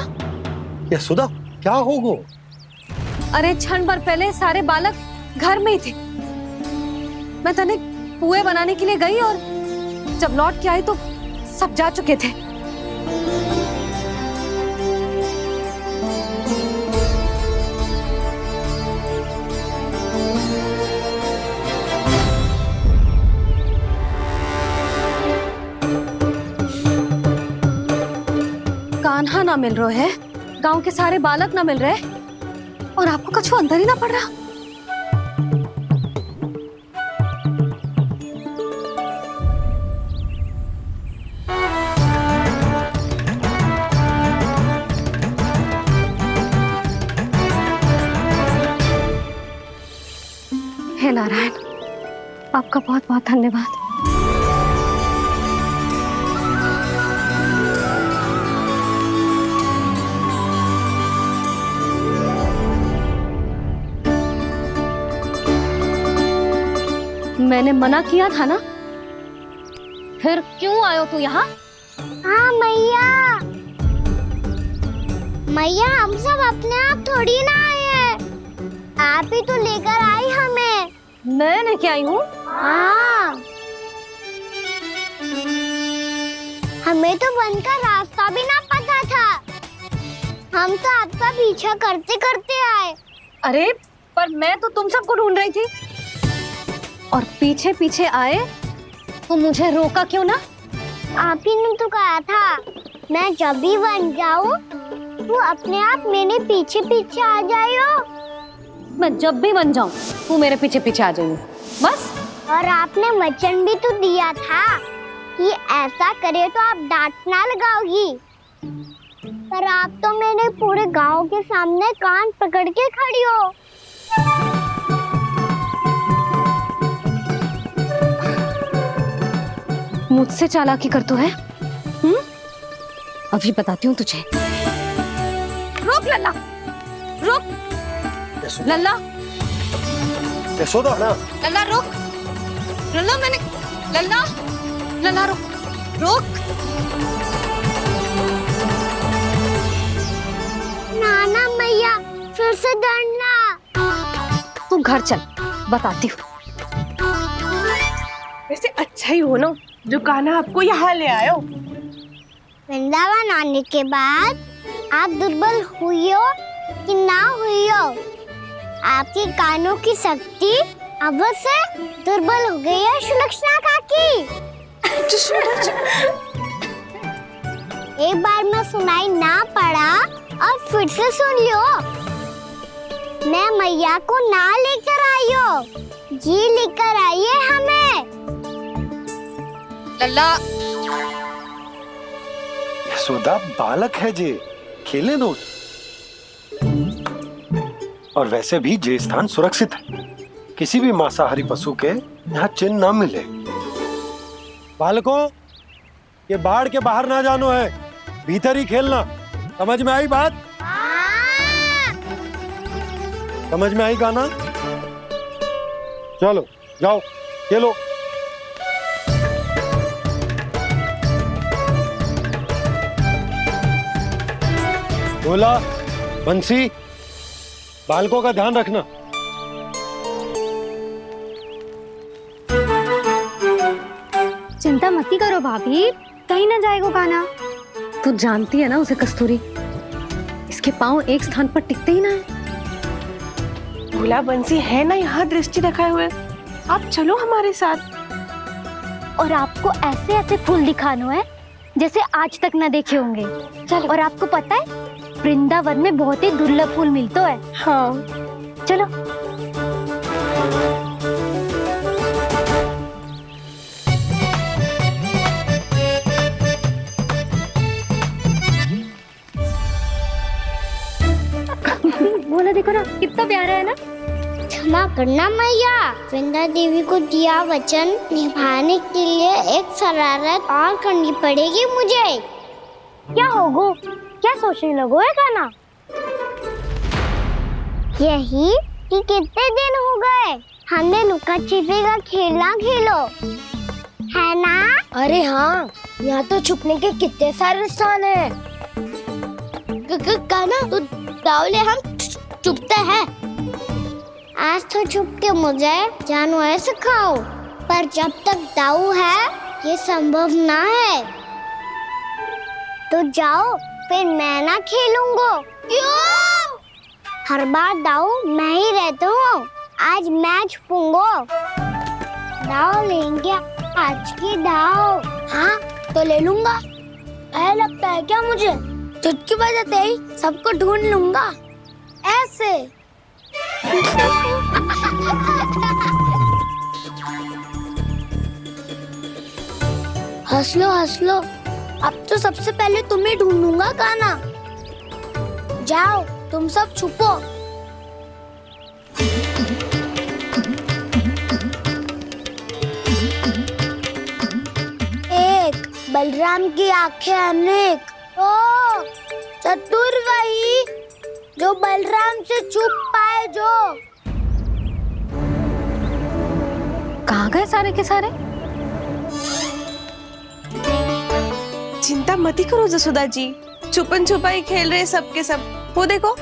Speaker 4: यशोदा, क्या होगा?
Speaker 1: अरे क्षण भर पहले सारे बालक घर में ही थे। मैं तनिक पुए बनाने के लिए गई और जब लौट के आई तो सब जा चुके थे। कान्हा ना मिल रहे है, गांव के सारे बालक ना मिल रहे, और आपको कछु अंदर ही ना पड़ रहा। हे नारायण, आपका बहुत बहुत धन्यवाद। मैंने मना किया था ना, फिर क्यों आयो तू यहाँ?
Speaker 2: हाँ मैया, मैया हम सब अपने आप थोड़ी ना आए हैं, आप ही तो लेकर आई हमें।
Speaker 1: मैं लेके आई हूँ?
Speaker 2: हाँ, हमें तो वन का रास्ता भी ना पता था, हम तो आपका पीछा करते करते आए।
Speaker 1: अरे पर मैं तो तुम सबको ढूंढ रही थी, और पीछे पीछे आए तो मुझे रोका क्यों ना?
Speaker 2: आप ही ने तो कहा था मैं जब भी बन जाऊं तू अपने आप मेरे पीछे पीछे आ जाइयो।
Speaker 1: मैं जब भी बन जाऊं तू मेरे पीछे पीछे आ जाइयो, बस।
Speaker 2: और आपने वचन भी तो दिया था कि ऐसा करे तो आप डांट ना लगाओगी, पर आप तो मेरे पूरे गांव के सामने कान पकड़ के खड़ी हो।
Speaker 1: मुझसे चालाकी कर तू है? अभी बताती हूँ तुझे। रुक लल्ला, रुक लल्ला,
Speaker 4: यशोदा ना,
Speaker 1: लल्ला रुक, लल्ला मैंने, लल्ला, लल्ला रुक, रुक।
Speaker 2: नाना मैया फिर से डरना।
Speaker 1: तू घर चल, बताती हूँ।
Speaker 5: वैसे अच्छा ही हो ना जो कान्हा आपको यहाँ ले आयो।
Speaker 2: वृंदावन आने के बाद आप दुर्बल हुई हो कि ना हुई हो, आपके कानों की शक्ति अब से दुर्बल हो गई है सुलक्षणा काकी। एक बार में सुनाई ना पड़ा और फिर से सुन लो। मैं मैया को ना लेकर आई हो, जी लेकर आई है हमें।
Speaker 1: लल्ला,
Speaker 4: यशोदा बालक है जे, खेले दो। और वैसे भी ये स्थान सुरक्षित है, किसी भी मांसाहारी पशु के यहाँ चिन्ह ना मिले। बालकों, ये बाढ़ के बाहर ना जानो है, भीतर ही खेलना। समझ में आई बात? समझ में आई गाना? चलो जाओ खेलो। बोला बंसी, बालकों का ध्यान रखना।
Speaker 1: चिंता मती करो भाभी, कहीं ना जाएगा कान्हा। तू जानती है ना उसे कस्तूरी, इसके पांव एक स्थान पर टिकते ही ना है।
Speaker 5: भोला बंसी है ना यहाँ दृष्टि रखाए हुए, आप चलो हमारे साथ।
Speaker 2: और आपको ऐसे ऐसे फूल दिखानो है जैसे आज तक न देखे होंगे। चलो। और आपको पता है वृंदावन में बहुत ही दुर्लभ फूल मिलते हैं।
Speaker 5: हाँ
Speaker 2: चलो।
Speaker 1: बोला देखो ना कितना प्यारा है ना।
Speaker 2: क्षमा करना मैया, वृंदा देवी को दिया वचन निभाने के लिए एक शरारत और करनी पड़ेगी मुझे। क्या होगो? क्या सोचने लगो है कान्हा? यही कि कितने दिन हो गए हमने लुका छिपी का खेलना खेलो, है ना? अरे हाँ, यहाँ तो छुपने के कितने सारे स्थान है। कान्हा तो दावले हम छुपते हैं। आज तो छुप के मुझे जानवर सिखाओ, पर जब तक दाऊ है ये संभव ना है। तो जाओ, फिर मैं ना खेलूंगा। क्यों? हर बार दाऊ मैं ही रहता हूँ, आज मैं छुपूंगा। दाऊ लेंगे आज की दाऊ। हाँ तो ले लूंगा। ऐसा लगता है क्या मुझे? चुटकी बजाते ही सबको ढूंढ लूंगा ऐसे। हंस लो, अब तो सबसे पहले तुम्हें ढूंढूंगा कान्हा। जाओ तुम सब छुपो। एक बलराम की आंखें अनेक, ओ चतुर वही जो बलराम से छुप पाए। जो
Speaker 1: कहाँ गए सारे के सारे?
Speaker 5: चिंता मत करो जसोदा जी, छुपन छुपाई खेल रहे सब के सब। वो देखो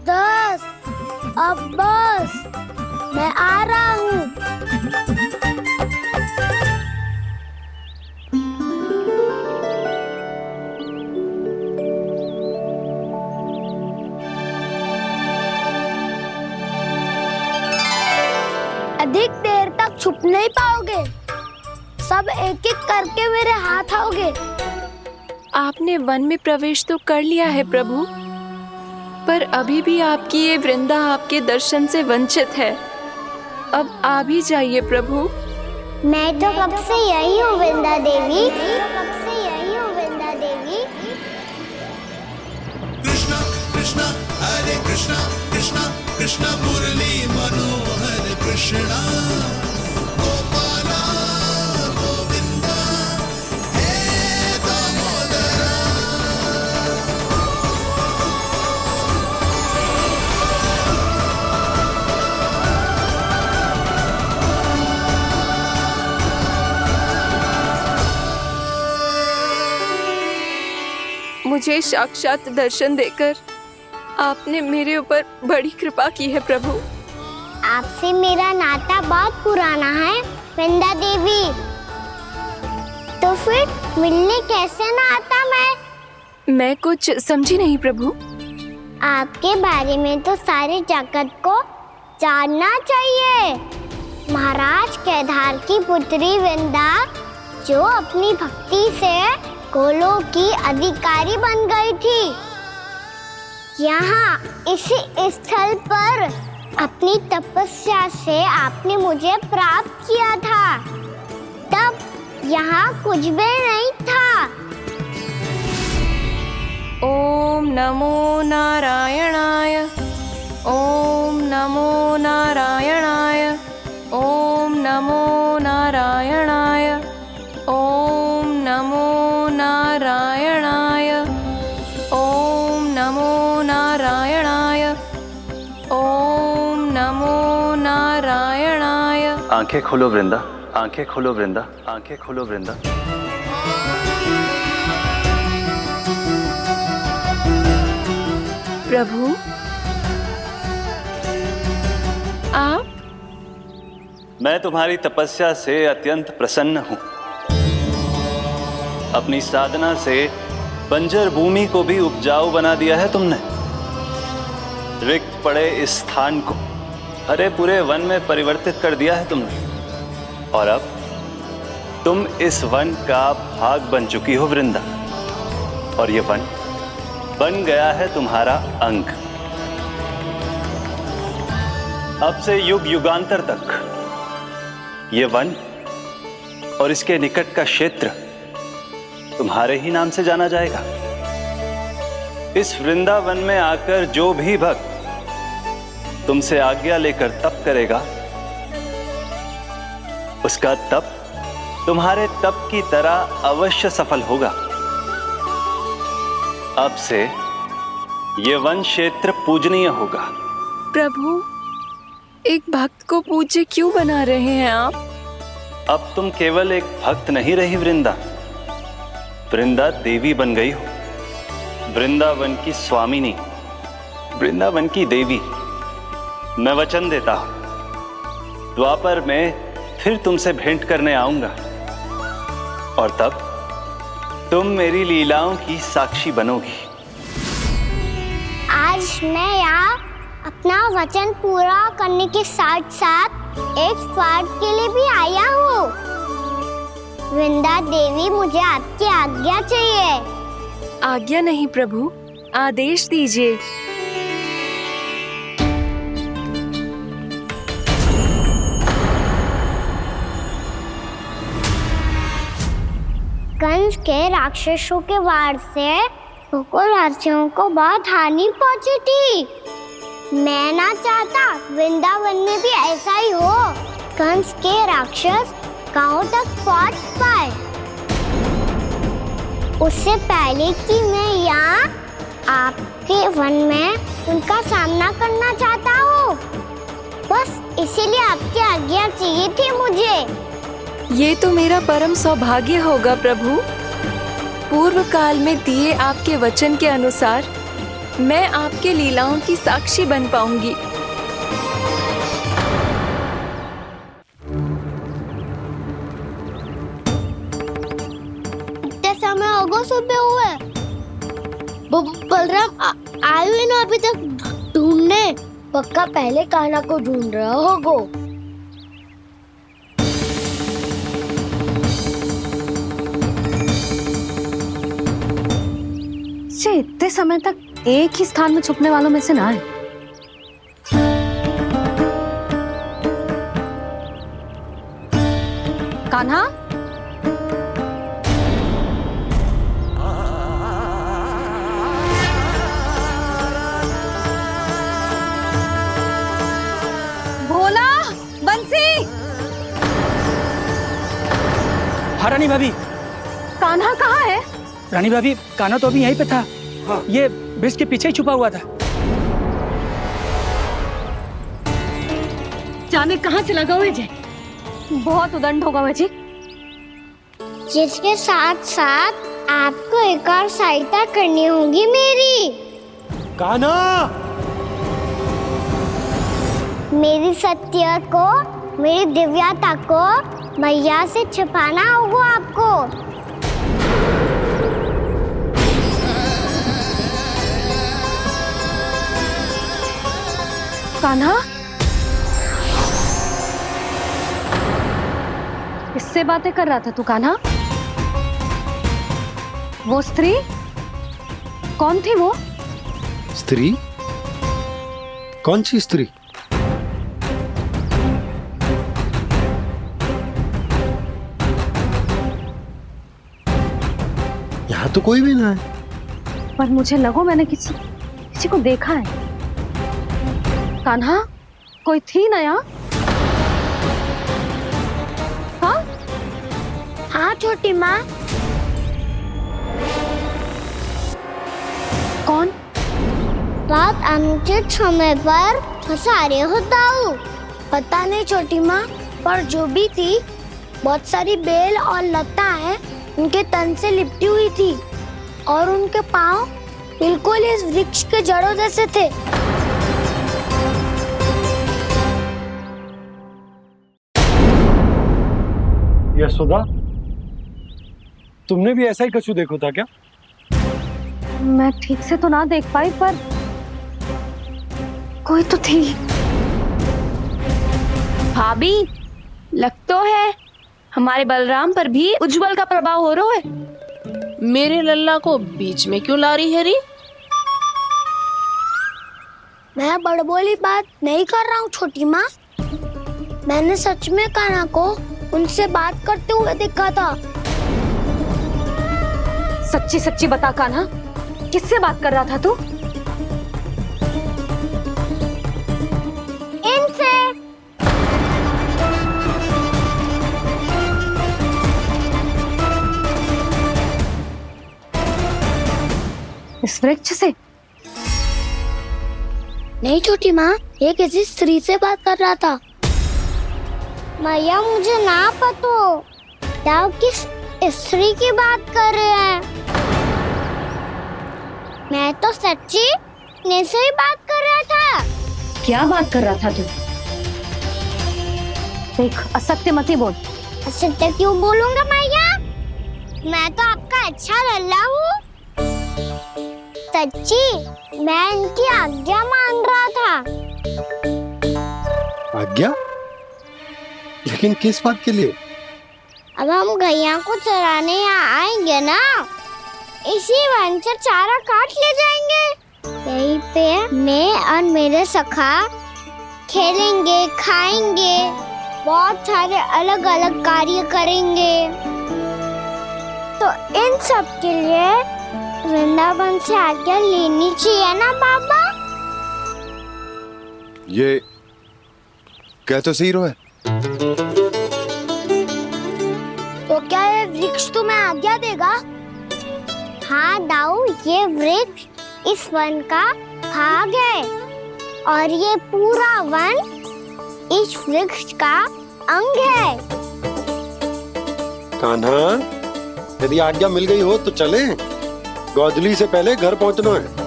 Speaker 2: 10 अब बस, मैं आ रहा हूँ। अधिक देर तक छुप नहीं पाओगे, सब एक एक करके मेरे हाथ आओगे।
Speaker 10: आपने वन में प्रवेश तो कर लिया है प्रभु, पर अभी भी आपकी ये वृंदा आपके दर्शन से वंचित है। अब आ भी जाइए प्रभु।
Speaker 2: मैं तो कब से यही हूँ वृंदा देवी, कब से यही हूँ वृंदा देवी।
Speaker 15: कृष्णा कृष्णा हरे कृष्णा, कृष्णा कृष्णा मुरली मनोहर कृष्णा, गोपाला गोविंदा हे दामोदरा।
Speaker 10: मुझे साक्षात दर्शन देकर आपने मेरे ऊपर बड़ी कृपा की है प्रभु।
Speaker 2: आपसे मेरा नाता बहुत पुराना है वृंदा देवी, तो फिर मिलने कैसे ना आता
Speaker 10: मैं कुछ समझी नहीं प्रभु।
Speaker 2: आपके बारे में तो सारे जगत को जानना चाहिए। महाराज केदार की पुत्री वृंदा, जो अपनी भक्ति से गोलों की अधिकारी बन गई थी, यहाँ इसी स्थल पर अपनी तपस्या से आपने मुझे प्राप्त किया था। तब यहाँ कुछ भी नहीं था।
Speaker 10: ओम नमो नारायणाय, ओम नमो नारायणाय, ओम नमो नारायणाय, ओम नमो नारायणाय, ओम नमो नारायणाय, ओम नमो नारायणाय।
Speaker 14: आंखें खोलो वृंदा, आंखें खोलो वृंदा, आंखें खोलो वृंदा।
Speaker 10: प्रभु आप?
Speaker 14: मैं तुम्हारी तपस्या से अत्यंत प्रसन्न हूं। अपनी साधना से बंजर भूमि को भी उपजाऊ बना दिया है तुमने। रिक्त पड़े इस स्थान को हरे पूरे वन में परिवर्तित कर दिया है तुमने, और अब तुम इस वन का भाग बन चुकी हो वृंदा, और ये वन बन गया है तुम्हारा अंग। अब से युग युगांतर तक ये वन और इसके निकट का क्षेत्र तुम्हारे ही नाम से जाना जाएगा। इस वृंदावन में आकर जो भी भक्त तुमसे आज्ञा लेकर तप करेगा, उसका तप तुम्हारे तप की तरह अवश्य सफल होगा। अब से ये वन क्षेत्र पूजनीय होगा।
Speaker 10: प्रभु, एक भक्त को पूज्य क्यों बना रहे हैं आप?
Speaker 14: अब तुम केवल एक भक्त नहीं रही वृंदा, वृंदा देवी बन गई हो। वृंदावन की स्वामिनी, वृंदावन की देवी। मैं वचन देता हूं, द्वापर में फिर तुमसे भेंट करने आऊंगा, और तब तुम मेरी लीलाओं की साक्षी बनोगी।
Speaker 2: आज मैं यहाँ अपना वचन पूरा करने के साथ साथ एक स्वार्थ के लिए भी आया हूँ। वृंदा देवी, मुझे आपकी आज्ञा चाहिए।
Speaker 10: आज्ञा नहीं प्रभु, आदेश दीजिए।
Speaker 2: कंस के राक्षसों के वार से गोकुलवासियों को बहुत हानि पहुंची थी। मैं ना चाहता वृंदावन में भी ऐसा ही हो। कंस के राक्षस गांव तक पहुंच पाए, उससे पहले कि मैं यहाँ आपके वन में उनका सामना करना चाहता हूँ। बस इसीलिए आपकी आज्ञा चाहिए थी मुझे।
Speaker 10: ये तो मेरा परम सौभाग्य होगा प्रभु। पूर्व काल में दिए आपके वचन के अनुसार मैं आपके लीलाओं की साक्षी बन पाऊंगी।
Speaker 2: इतना समय होगा सुबह हुए, बलराम आए हुए ना अभी तक ढूंढने। पक्का पहले कान्हा को ढूंढ रहा होगा।
Speaker 1: इतने समय तक एक ही स्थान में छुपने वालों में से ना है। कान्हा, भोला, बंसी।
Speaker 12: हाँ रानी भाभी।
Speaker 1: कान्हा कहाँ है?
Speaker 12: रानी भाभी, कान्हा तो अभी यहीं पे था। हाँ। ये ब्रिज के पीछे ही छुपा हुआ था।
Speaker 1: जाने कहाँ चला गया है जी? बहुत उदंड होगा जी।
Speaker 2: जिसके साथ साथ आपको एक और सहायता करनी होगी मेरी।
Speaker 4: कान्हा,
Speaker 2: मेरी सत्य को, मेरी दिव्यता को मैया से छिपाना होगा आपको।
Speaker 1: कान्हा, किससे बातें कर रहा था तू कान्हा? वो स्त्री कौन थी? वो
Speaker 4: स्त्री? कौन सी स्त्री? यहाँ तो कोई भी ना है।
Speaker 1: पर मुझे लगो मैंने किसी को देखा है। कान्हा, कोई थी ना यहाँ? हाँ?
Speaker 2: हाँ छोटी माँ।
Speaker 1: कौन?
Speaker 2: रात अनुचित समय पर फंसा रहे हो दाऊ। पता नहीं छोटी माँ, पर जो भी थी बहुत सारी बेल और लता है उनके तन से लिपटी हुई थी और उनके पाँव बिल्कुल इस वृक्ष के जड़ों जैसे थे।
Speaker 4: यशोदा, तुमने भी ऐसा ही कछु देखो था क्या?
Speaker 1: मैं ठीक से तो ना देख पाई, पर कोई तो थी।
Speaker 5: भाभी, लग तो है हमारे बलराम पर भी उज्जवल का प्रभाव हो रहा है।
Speaker 7: मेरे लल्ला को बीच में क्यों ला रही है री?
Speaker 2: मैं बड़बोली बात नहीं कर रहा हूँ छोटी माँ। मैंने सच में कान्हा को उनसे बात करते हुए देखा था।
Speaker 1: सच्ची सच्ची बता कान्हा, किससे बात कर रहा था तू?
Speaker 2: इनसे।
Speaker 1: इस वृक्ष से?
Speaker 2: नहीं छोटी माँ, ये किसी स्त्री से बात कर रहा था। मैया मुझे ना पतो क्या किस स्त्री की बात कर रहे हैं। मैं तो सच्ची ने से ही बात कर रहा था।
Speaker 1: क्या बात कर रहा था तू? देख, असत्य मत ही बोल।
Speaker 2: असत्य क्यों बोलूंगा मैया? मैं तो आपका अच्छा लल्ला हूँ। सच्ची मैं इनकी आज्ञा मान रहा था।
Speaker 4: आज्ञा? लेकिन किस बात के लिए?
Speaker 2: अब हम गैया को चराने यहाँ आएंगे ना, इसी वन से चारा काट ले जाएंगे। यहीं पे मैं और मेरे सखा खेलेंगे, खाएंगे, बहुत सारे अलग अलग कार्य करेंगे। तो इन सब के लिए वृंदावन से आज्ञा लेनी चाहिए ना बाबा?
Speaker 3: ये क्या तो सही रो है?
Speaker 2: तो क्या ये वृक्ष तुम्हें आज्ञा देगा? हाँ दाऊ, ये वृक्ष इस वन का भाग है और ये पूरा वन इस वृक्ष का अंग है।
Speaker 4: कान्हा, यदि आज्ञा मिल गई हो तो चले। गोधली से पहले घर पहुंचना है।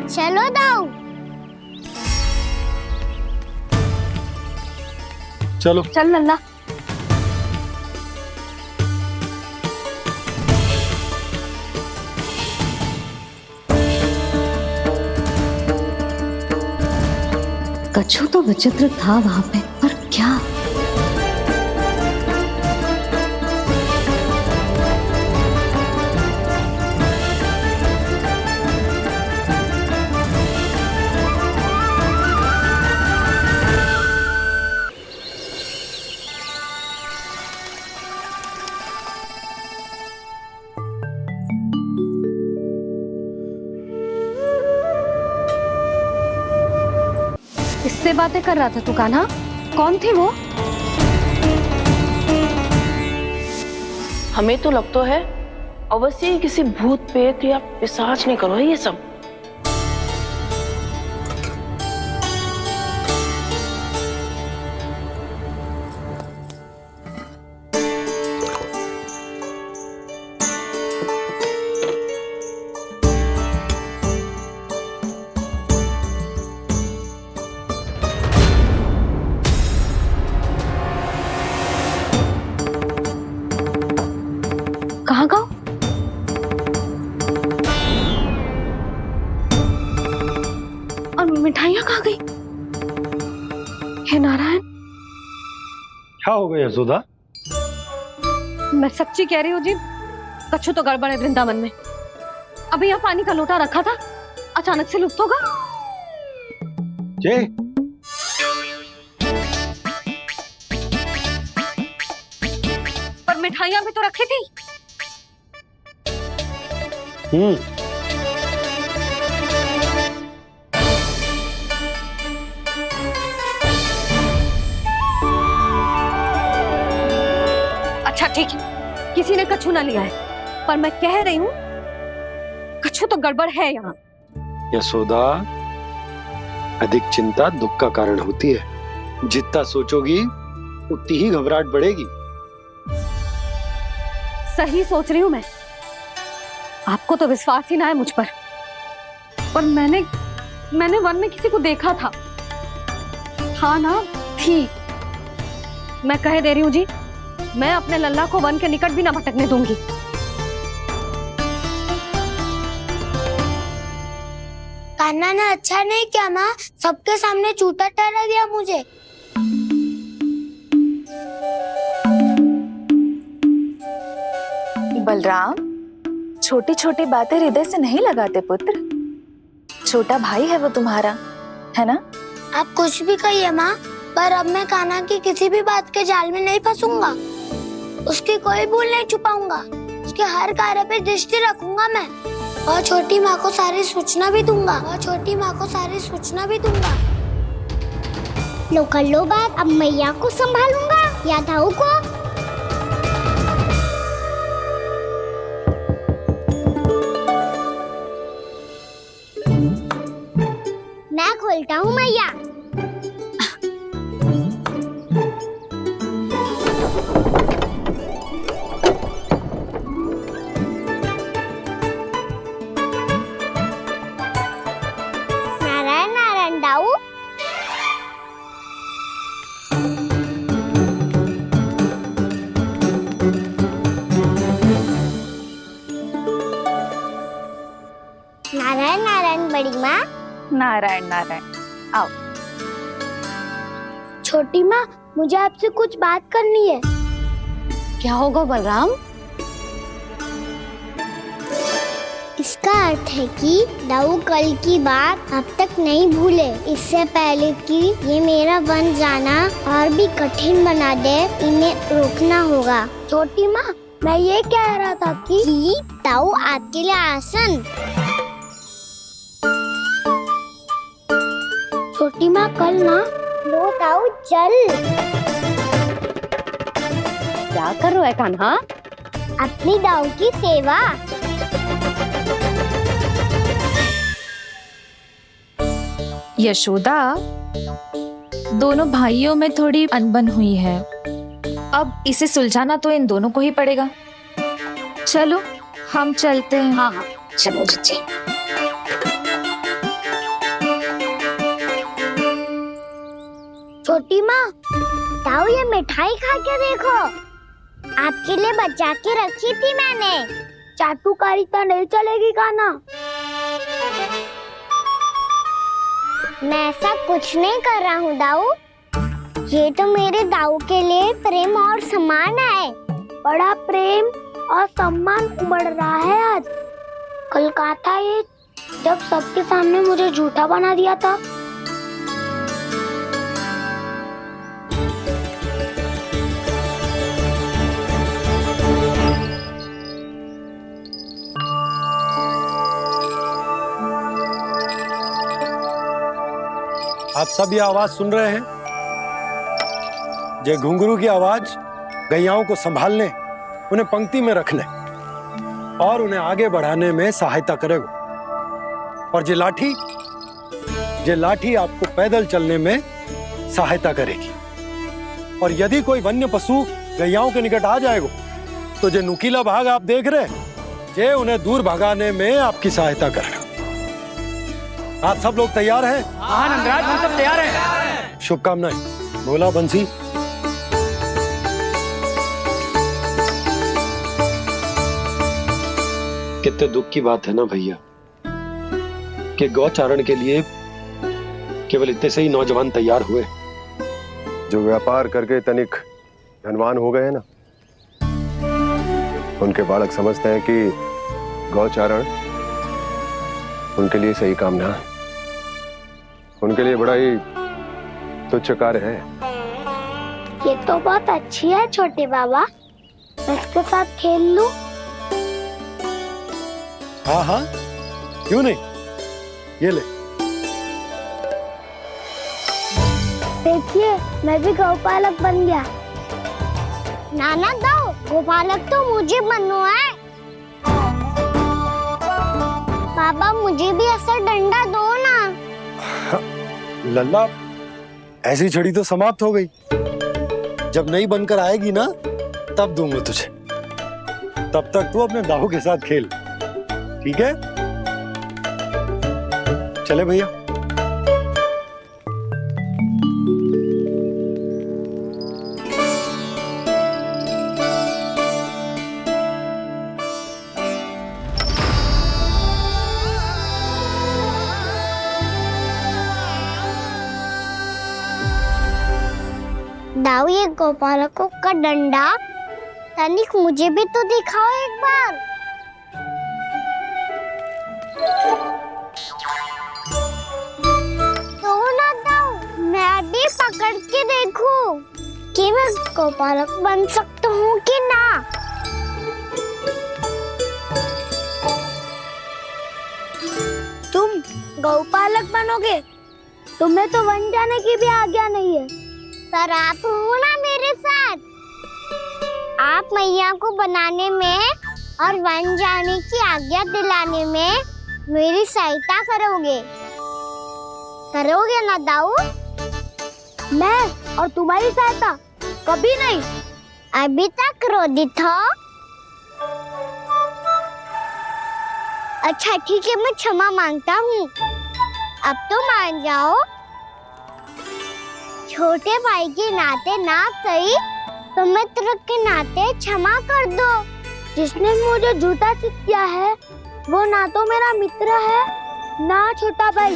Speaker 2: चलो दाऊ।
Speaker 4: चलो
Speaker 1: चल लल्ला। कछु तो विचित्र था वहां पे, पर क्या? किससे बातें कर रहा था तू कान्हा? कौन थी वो?
Speaker 5: हमें तो लगता है अवश्य ही किसी भूत प्रेत या पिशाच ने करो है ये सब।
Speaker 1: कहाँ गाँव? और मिठाइयाँ कहाँ गई? हे नारायण,
Speaker 4: क्या हो गया यशोदा?
Speaker 1: मैं सच्ची कह रही हूँ जी, कछु तो गड़बड़ है वृंदावन में। अभी यहाँ पानी का लोटा रखा था, अचानक से लुप्त होगा।
Speaker 4: जय,
Speaker 1: पर मिठाइयाँ भी तो रखी थी। अच्छा ठीक है, किसी ने कछु ना लिया है, पर मैं कह रही हूँ कछु तो गड़बड़ है यहाँ।
Speaker 4: यशोदा, अधिक चिंता दुख का कारण होती है। जितना सोचोगी उतनी ही घबराहट बढ़ेगी।
Speaker 1: सही सोच रही हूँ मैं। आपको तो विश्वास ही ना है मुझ पर मैंने वन में किसी को देखा था। हाँ ना, थी। मैं कह दे रही हूँ जी, मैं अपने लल्ला को वन के निकट भी ना भटकने दूंगी।
Speaker 2: कान्हा ने अच्छा नहीं किया माँ, सबके सामने चूता ठहरा दिया मुझे।
Speaker 5: बलराम, छोटी छोटी बातें हृदय से नहीं लगाते पुत्र। छोटा भाई है वो तुम्हारा, है ना?
Speaker 2: आप कुछ भी कहिए माँ, पर अब मैं कान्हा की किसी भी बात के जाल में नहीं फंसूंगा। उसकी कोई भूल नहीं छुपाऊंगा। उसके हर कार्य पे दृष्टि रखूंगा मैं, और छोटी माँ को सारी सूचना भी दूंगा। लो कर लो बात, अब मैया को संभालूंगा या दाऊ को। मैं खोलता हूँ मैया। नारायण नारायण दाऊ। नारायण नारायण बड़ी माँ।
Speaker 5: नारायण नारायण, आओ।
Speaker 2: छोटी माँ, मुझे आपसे कुछ बात करनी है।
Speaker 1: क्या होगा बलराम?
Speaker 2: इसका अर्थ है कि दाऊ कल की बात अब तक नहीं भूले। इससे पहले कि ये मेरा वन जाना और भी कठिन बना दे, इन्हें रोकना होगा। छोटी माँ, मैं ये कह रहा था कि दाऊ आपके लिए आसन। छोटी माँ, कल ना लो दाऊ चल।
Speaker 1: क्या कर रहा है कान्हा?
Speaker 2: अपनी दाऊ की सेवा।
Speaker 5: यशोदा, दोनों भाइयों में थोड़ी अनबन हुई है। अब इसे सुलझाना तो इन दोनों को ही पड़ेगा। चलो हम चलते हैं।
Speaker 2: हाँ हाँ चलो जीजी। छोटी माँ, ताऊ ये मिठाई खा के देखो, आपके लिए बचा के रखी थी मैंने। चाटुकारिता नहीं चलेगी काना। मैं ऐसा कुछ नहीं कर रहा हूँ दाऊ। ये तो मेरे दाऊ के लिए प्रेम और सम्मान है। बड़ा प्रेम और सम्मान उमड़ रहा है आज। कल कहा था ये जब सबके सामने मुझे झूठा बना दिया था।
Speaker 4: आप सब ये आवाज सुन रहे हैं? ये घुंघरू की आवाज गैयाओं को संभालने, उन्हें पंक्ति में रखने और उन्हें आगे बढ़ाने में सहायता करेगा। और ये लाठी आपको पैदल चलने में सहायता करेगी। और यदि कोई वन्य पशु गैयाओं के निकट आ जाएगा तो जो नुकीला भाग आप देख रहे हैं, ये उन्हें दूर भगाने में आपकी सहायता करेगा। आप सब लोग तैयार हैं?
Speaker 12: हाँ नंदराज, हम सब तैयार हैं।
Speaker 4: शुभकामनाएं। बोला बंसी। कितने दुख की बात है ना भैया कि गौचारण के लिए केवल इतने से ही नौजवान तैयार हुए
Speaker 13: जो व्यापार करके तनिक धनवान हो गए ना, उनके बालक समझते हैं कि गौचारण उनके लिए सही काम ना है। उनके लिए बड़ा ही तुच्छ कार्य है।
Speaker 2: ये तो बहुत अच्छी है छोटे बाबा, मैं इसके साथ खेल लूं?
Speaker 4: हाँ हाँ क्यों नहीं, ये ले।
Speaker 2: देखिए मैं भी गौपालक बन गया। नाना दो, गौपालक तो मुझे बनना है। बाबा मुझे भी ऐसा डंडा दो ना।
Speaker 4: लल्ला, ऐसी छड़ी तो समाप्त हो गई। जब नई बनकर आएगी ना तब दूंगा तुझे। तब तक तू अपने दाऊ के साथ खेल, ठीक है? चले भैया।
Speaker 2: दाऊ ये गोपालकों का डंडा तनिक मुझे भी तो दिखाओ एक बार। तो ना दाऊ, मैं भी पकड़ के देखूं कि मैं गोपालक बन सकता हूँ कि ना। तुम गौपालक बनोगे? तुम्हें तो वन जाने की भी आज्ञा नहीं है। पर आप हो ना मेरे साथ। आप मैया को बनाने में और वन जाने की आज्ञा दिलाने में मेरी सहायता करोगे ना दाऊ? मैं और तुम्हारी सहायता कभी नहीं। अभी तक क्रोधित हो? अच्छा ठीक है, मैं क्षमा मांगता हूँ। अब तो मान जाओ। छोटे भाई के नाते ना सही तो मित्र के नाते क्षमा कर दो। जिसने मुझे झूठा सिद्ध किया है वो ना तो मेरा मित्र है ना छोटा भाई।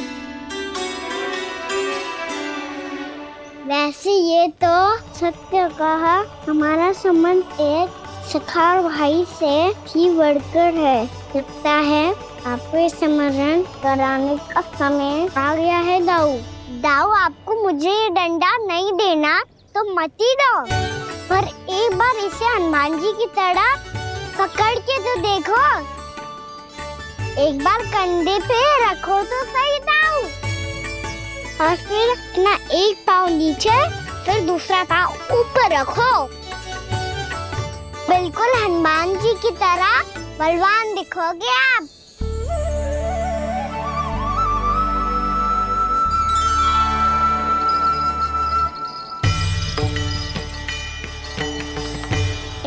Speaker 2: वैसे ये तो सत्य कहा, हमारा संबंध एक सखा भाई से भी बढ़कर है। लगता है आपको स्मरण कराने का समय आ गया है दाऊ। दाऊ आपको मुझे ये डंडा नहीं देना तो मत ही दो, पर एक बार इसे हनुमान जी की तरह पकड़ के तो देखो। एक बार कंधे पे रखो तो सही दाऊ, और फिर अपना एक पाँव नीचे फिर दूसरा पाँव ऊपर रखो। बिल्कुल हनुमान जी की तरह बलवान दिखोगे आप।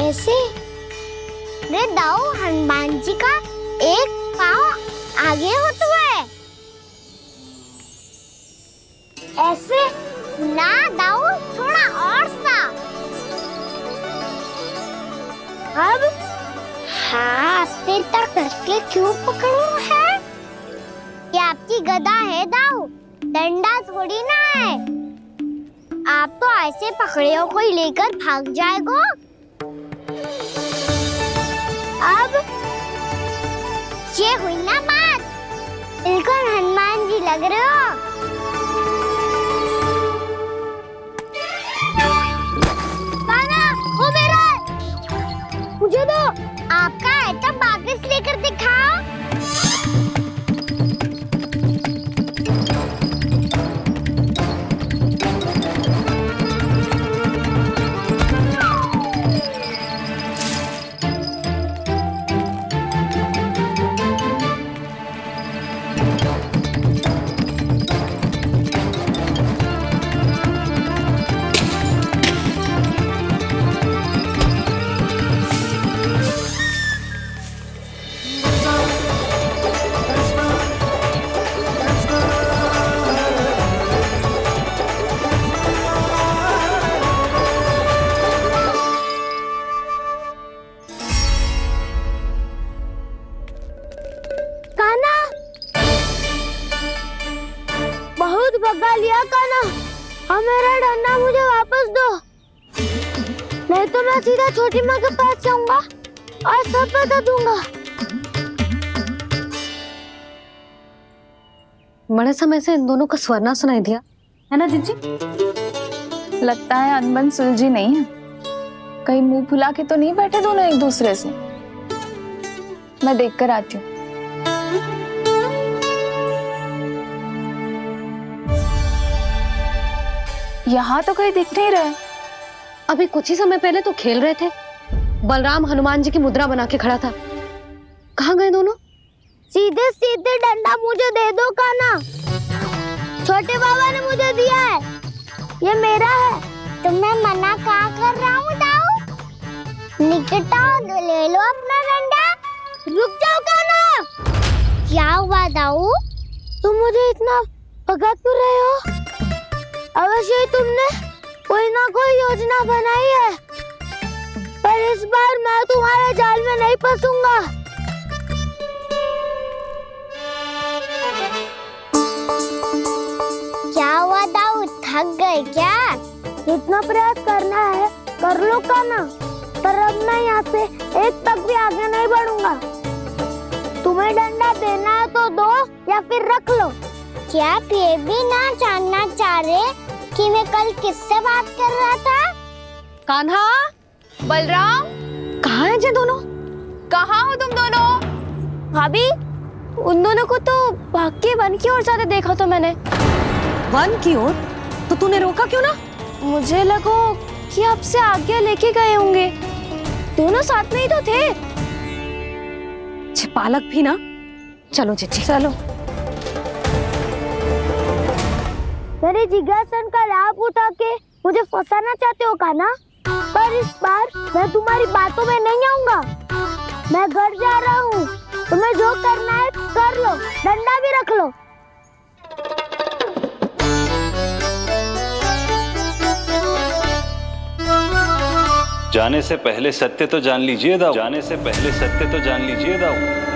Speaker 2: ऐसे? रे दाऊ, हनुमान जी का एक पाँव आगे होता है। ऐसे ना दाऊ, थोड़ा और सा। अब हाँ, फिर तक कसके क्यों पकड़ू है? ये आपकी गदा है दाऊ, डंडा थोड़ी ना है। आप तो ऐसे पकड़े हो कोई लेकर भाग जाएगा। अब ये हुई ना बात, बिल्कुल हनुमान जी लग रहे हो। कान्हा, वो मेरा है। मुझे दो। आपका है तो वापस लेकर दिखाओ। बहुत भगा लिया कान्हा, अब मेरा डंडा मुझे वापस दो, नहीं तो मैं सीधा छोटी माँ के पास जाऊंगा और सब बता दूंगा।
Speaker 1: बड़े समय से इन दोनों का स्वर ना सुनाई दिया, है ना जीजी?
Speaker 5: लगता है अनबन सुलझी नहीं है। कहीं मुंह फुला के तो नहीं बैठे दोनों एक दूसरे से। मैं देखकर आती हूँ। यहाँ तो कहीं दिख नहीं रहे।
Speaker 1: अभी कुछ ही समय पहले तो खेल रहे थे। बलराम हनुमान जी की मुद्रा बना के खड़ा था। कहाँ गए दोनों?
Speaker 2: सीधे सीधे डंडा मुझे दे दो कान्हा, छोटे बाबा ने मुझे दिया है, ये मेरा है। तो मैं मना कहाँ कर रहा हूँ दाऊ? निकट आओ, ले लो अपना डंडा। रुक जाओ कान्हा। क्या हुआ दाऊ? तुम मुझे इतना भगा क्यों रहे हो? अवश्य ही तुमने कोई ना कोई योजना बनाई है, पर इस बार मैं तुम्हारे जाल में नहीं फंसूंगा। क्या हुआ दाऊ, थक गए क्या? इतना प्रयास करना है कर लो कान्हा, पर अब मैं यहाँ से एक तक भी आगे नहीं बढ़ूंगा। तुम्हें डंडा देना है तो दो या फिर रख लो। क्या आप ये भी ना जानना चाह रहे कि मैं कल किससे बात कर रहा था?
Speaker 1: कान्हा,
Speaker 5: बलराम,
Speaker 1: कहाँ हैं ये दोनों?
Speaker 5: कहाँ हो तुम दोनों?
Speaker 2: भाभी, उन दोनों को तो भाग के वन की ओर जाते देखा तो मैंने।
Speaker 1: वन की ओर? तो तूने रोका क्यों ना?
Speaker 2: मुझे लगा कि आपसे आज्ञा लेके गए होंगे, दोनों साथ में ही तो थे।
Speaker 1: पालक भी ना। चलो जीजी चलो।
Speaker 2: मेरे जिज्ञासन का लाभ उठा के मुझे फंसाना चाहते हो कान्हा, पर इस बार मैं तुम्हारी बातों में नहीं आऊंगा। मैं घर जा रहा हूँ, तुम्हें जो करना है कर लो, डंडा भी रख लो।
Speaker 16: जाने से पहले सत्य तो जान लीजिए दाऊ। जाने से पहले सत्य तो जान लीजिए दाऊ।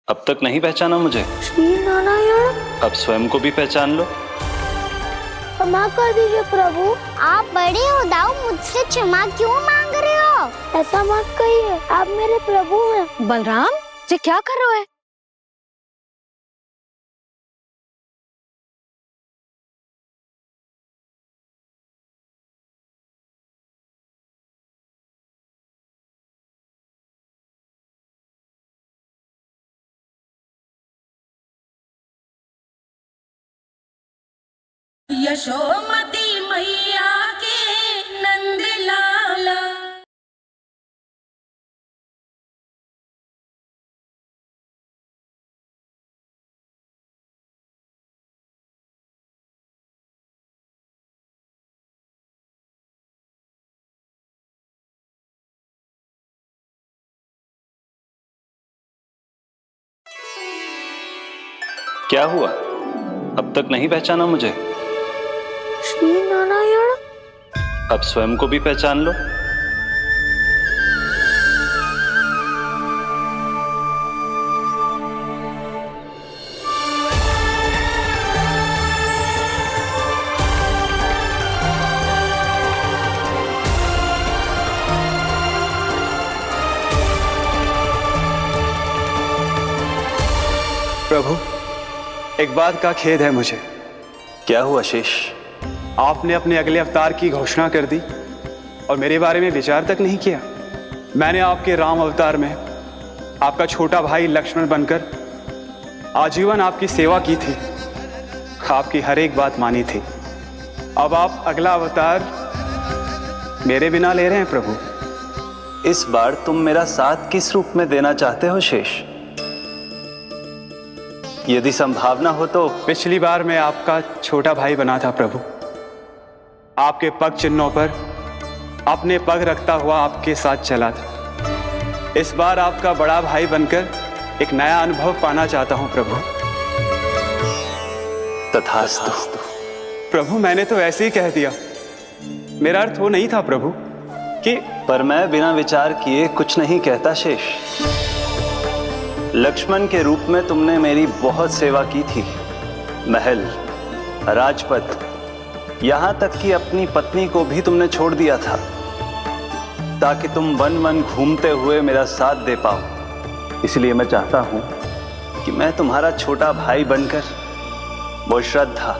Speaker 16: अब तक नहीं पहचाना मुझे?
Speaker 2: श्री नारायण।
Speaker 16: अब स्वयं को भी पहचान लो।
Speaker 2: क्षमा कर दीजिए प्रभु। आप बड़े हो दाऊ, मुझसे क्षमा क्यों मांग रहे हो? ऐसा मत कहिए, आप मेरे प्रभु हैं।
Speaker 1: बलराम, ये क्या कर रहे हो?
Speaker 17: यशोमती मैया के नंद लाला।
Speaker 16: क्या हुआ, अब तक नहीं पहचाना मुझे?
Speaker 2: श्री नारायण।
Speaker 16: अब स्वयं को भी पहचान लो।
Speaker 18: प्रभु, एक बात का खेद है मुझे।
Speaker 16: क्या हुआ शेष?
Speaker 18: आपने अपने अगले अवतार की घोषणा कर दी और मेरे बारे में विचार तक नहीं किया। मैंने आपके राम अवतार में आपका छोटा भाई लक्ष्मण बनकर आजीवन आपकी सेवा की थी, आपकी हर एक बात मानी थी। अब आप अगला अवतार मेरे बिना ले रहे हैं प्रभु।
Speaker 16: इस बार तुम मेरा साथ किस रूप में देना चाहते हो शेष? यदि संभावना हो तो।
Speaker 18: पिछली बार मैं आपका छोटा भाई बना था प्रभु, आपके पग चिन्हों पर अपने पग रखता हुआ आपके साथ चला था। इस बार आपका बड़ा भाई बनकर एक नया अनुभव पाना चाहता हूं प्रभु।
Speaker 16: तथास्तु।
Speaker 18: प्रभु, मैंने तो ऐसे ही कह दिया, मेरा अर्थ वो नहीं था प्रभु कि।
Speaker 16: पर मैं बिना विचार किए कुछ नहीं कहता शेष। लक्ष्मण के रूप में तुमने मेरी बहुत सेवा की थी। महल, राजपथ, यहां तक कि अपनी पत्नी को भी तुमने छोड़ दिया था ताकि तुम वन वन घूमते हुए मेरा साथ दे पाओ। इसलिए मैं चाहता हूं कि मैं तुम्हारा छोटा भाई बनकर वो श्रद्धा,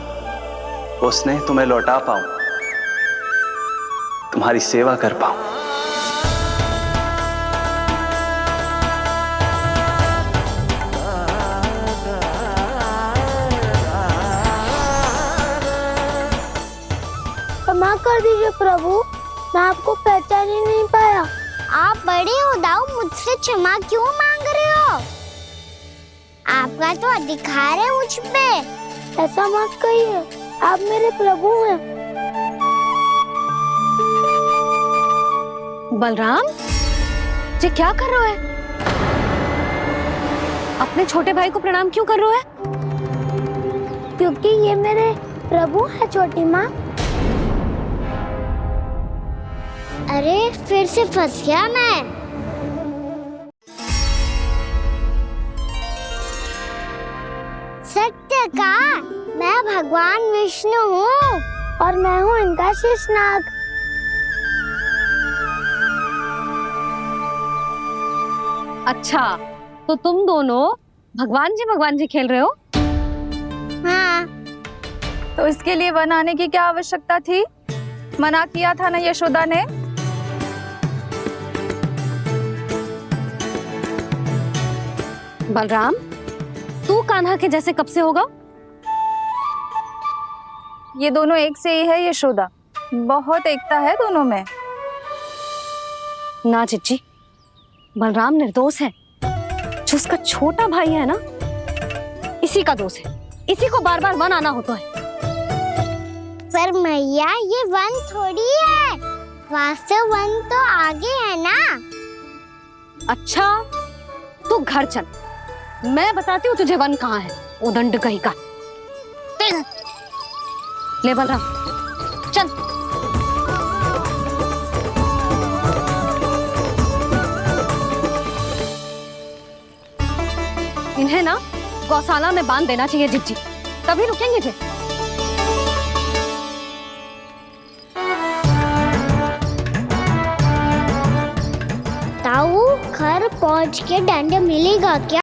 Speaker 16: वो स्नेह तुम्हें लौटा पाऊं, तुम्हारी सेवा कर पाऊं।
Speaker 2: क्षमा कर दीजिए प्रभु, मैं आपको पहचान ही नहीं पाया। आप बड़े हो दाऊ, मुझसे क्षमा क्यों मांग रहे हो? आपका तो अधिकार है मुझ पे। ऐसा मत कहिए, आप मेरे प्रभु हैं।
Speaker 1: बलराम जी, क्या कर रहे हो? अपने छोटे भाई को प्रणाम क्यों कर रहे हो?
Speaker 2: क्योंकि ये मेरे प्रभु है छोटी माँ। अरे फिर से फंस गया मैं। सत्य का, मैं भगवान विष्णु हूँ और मैं हूँ इनका शेषनाग।
Speaker 1: अच्छा, तो तुम दोनों भगवान जी खेल रहे हो?
Speaker 2: हाँ।
Speaker 5: तो इसके लिए वन आने की क्या आवश्यकता थी? मना किया था ना यशोदा ने।
Speaker 1: बलराम, तू कान्हा के जैसे कब से होगा?
Speaker 5: ये दोनों एक से ही है यशोदा, बहुत एकता है दोनों में।
Speaker 1: ना चिच्ची, बलराम निर्दोष है। जो उसका छोटा भाई है ना, इसी का दोष है। इसी को बार बार वन आना होता है।
Speaker 2: पर मैया, ये वन थोड़ी है, वास्तव वन तो आगे है ना।
Speaker 1: अच्छा, तू घर चल, मैं बताती हूँ तुझे वन कहाँ है। उदंड कहीं का। ले बलराम, चल। इन्हें ना गौशाला में बांध देना चाहिए जिज्जी, तभी रुकेंगे जे।
Speaker 2: ताऊ, घर पहुँच के दंड मिलेगा क्या?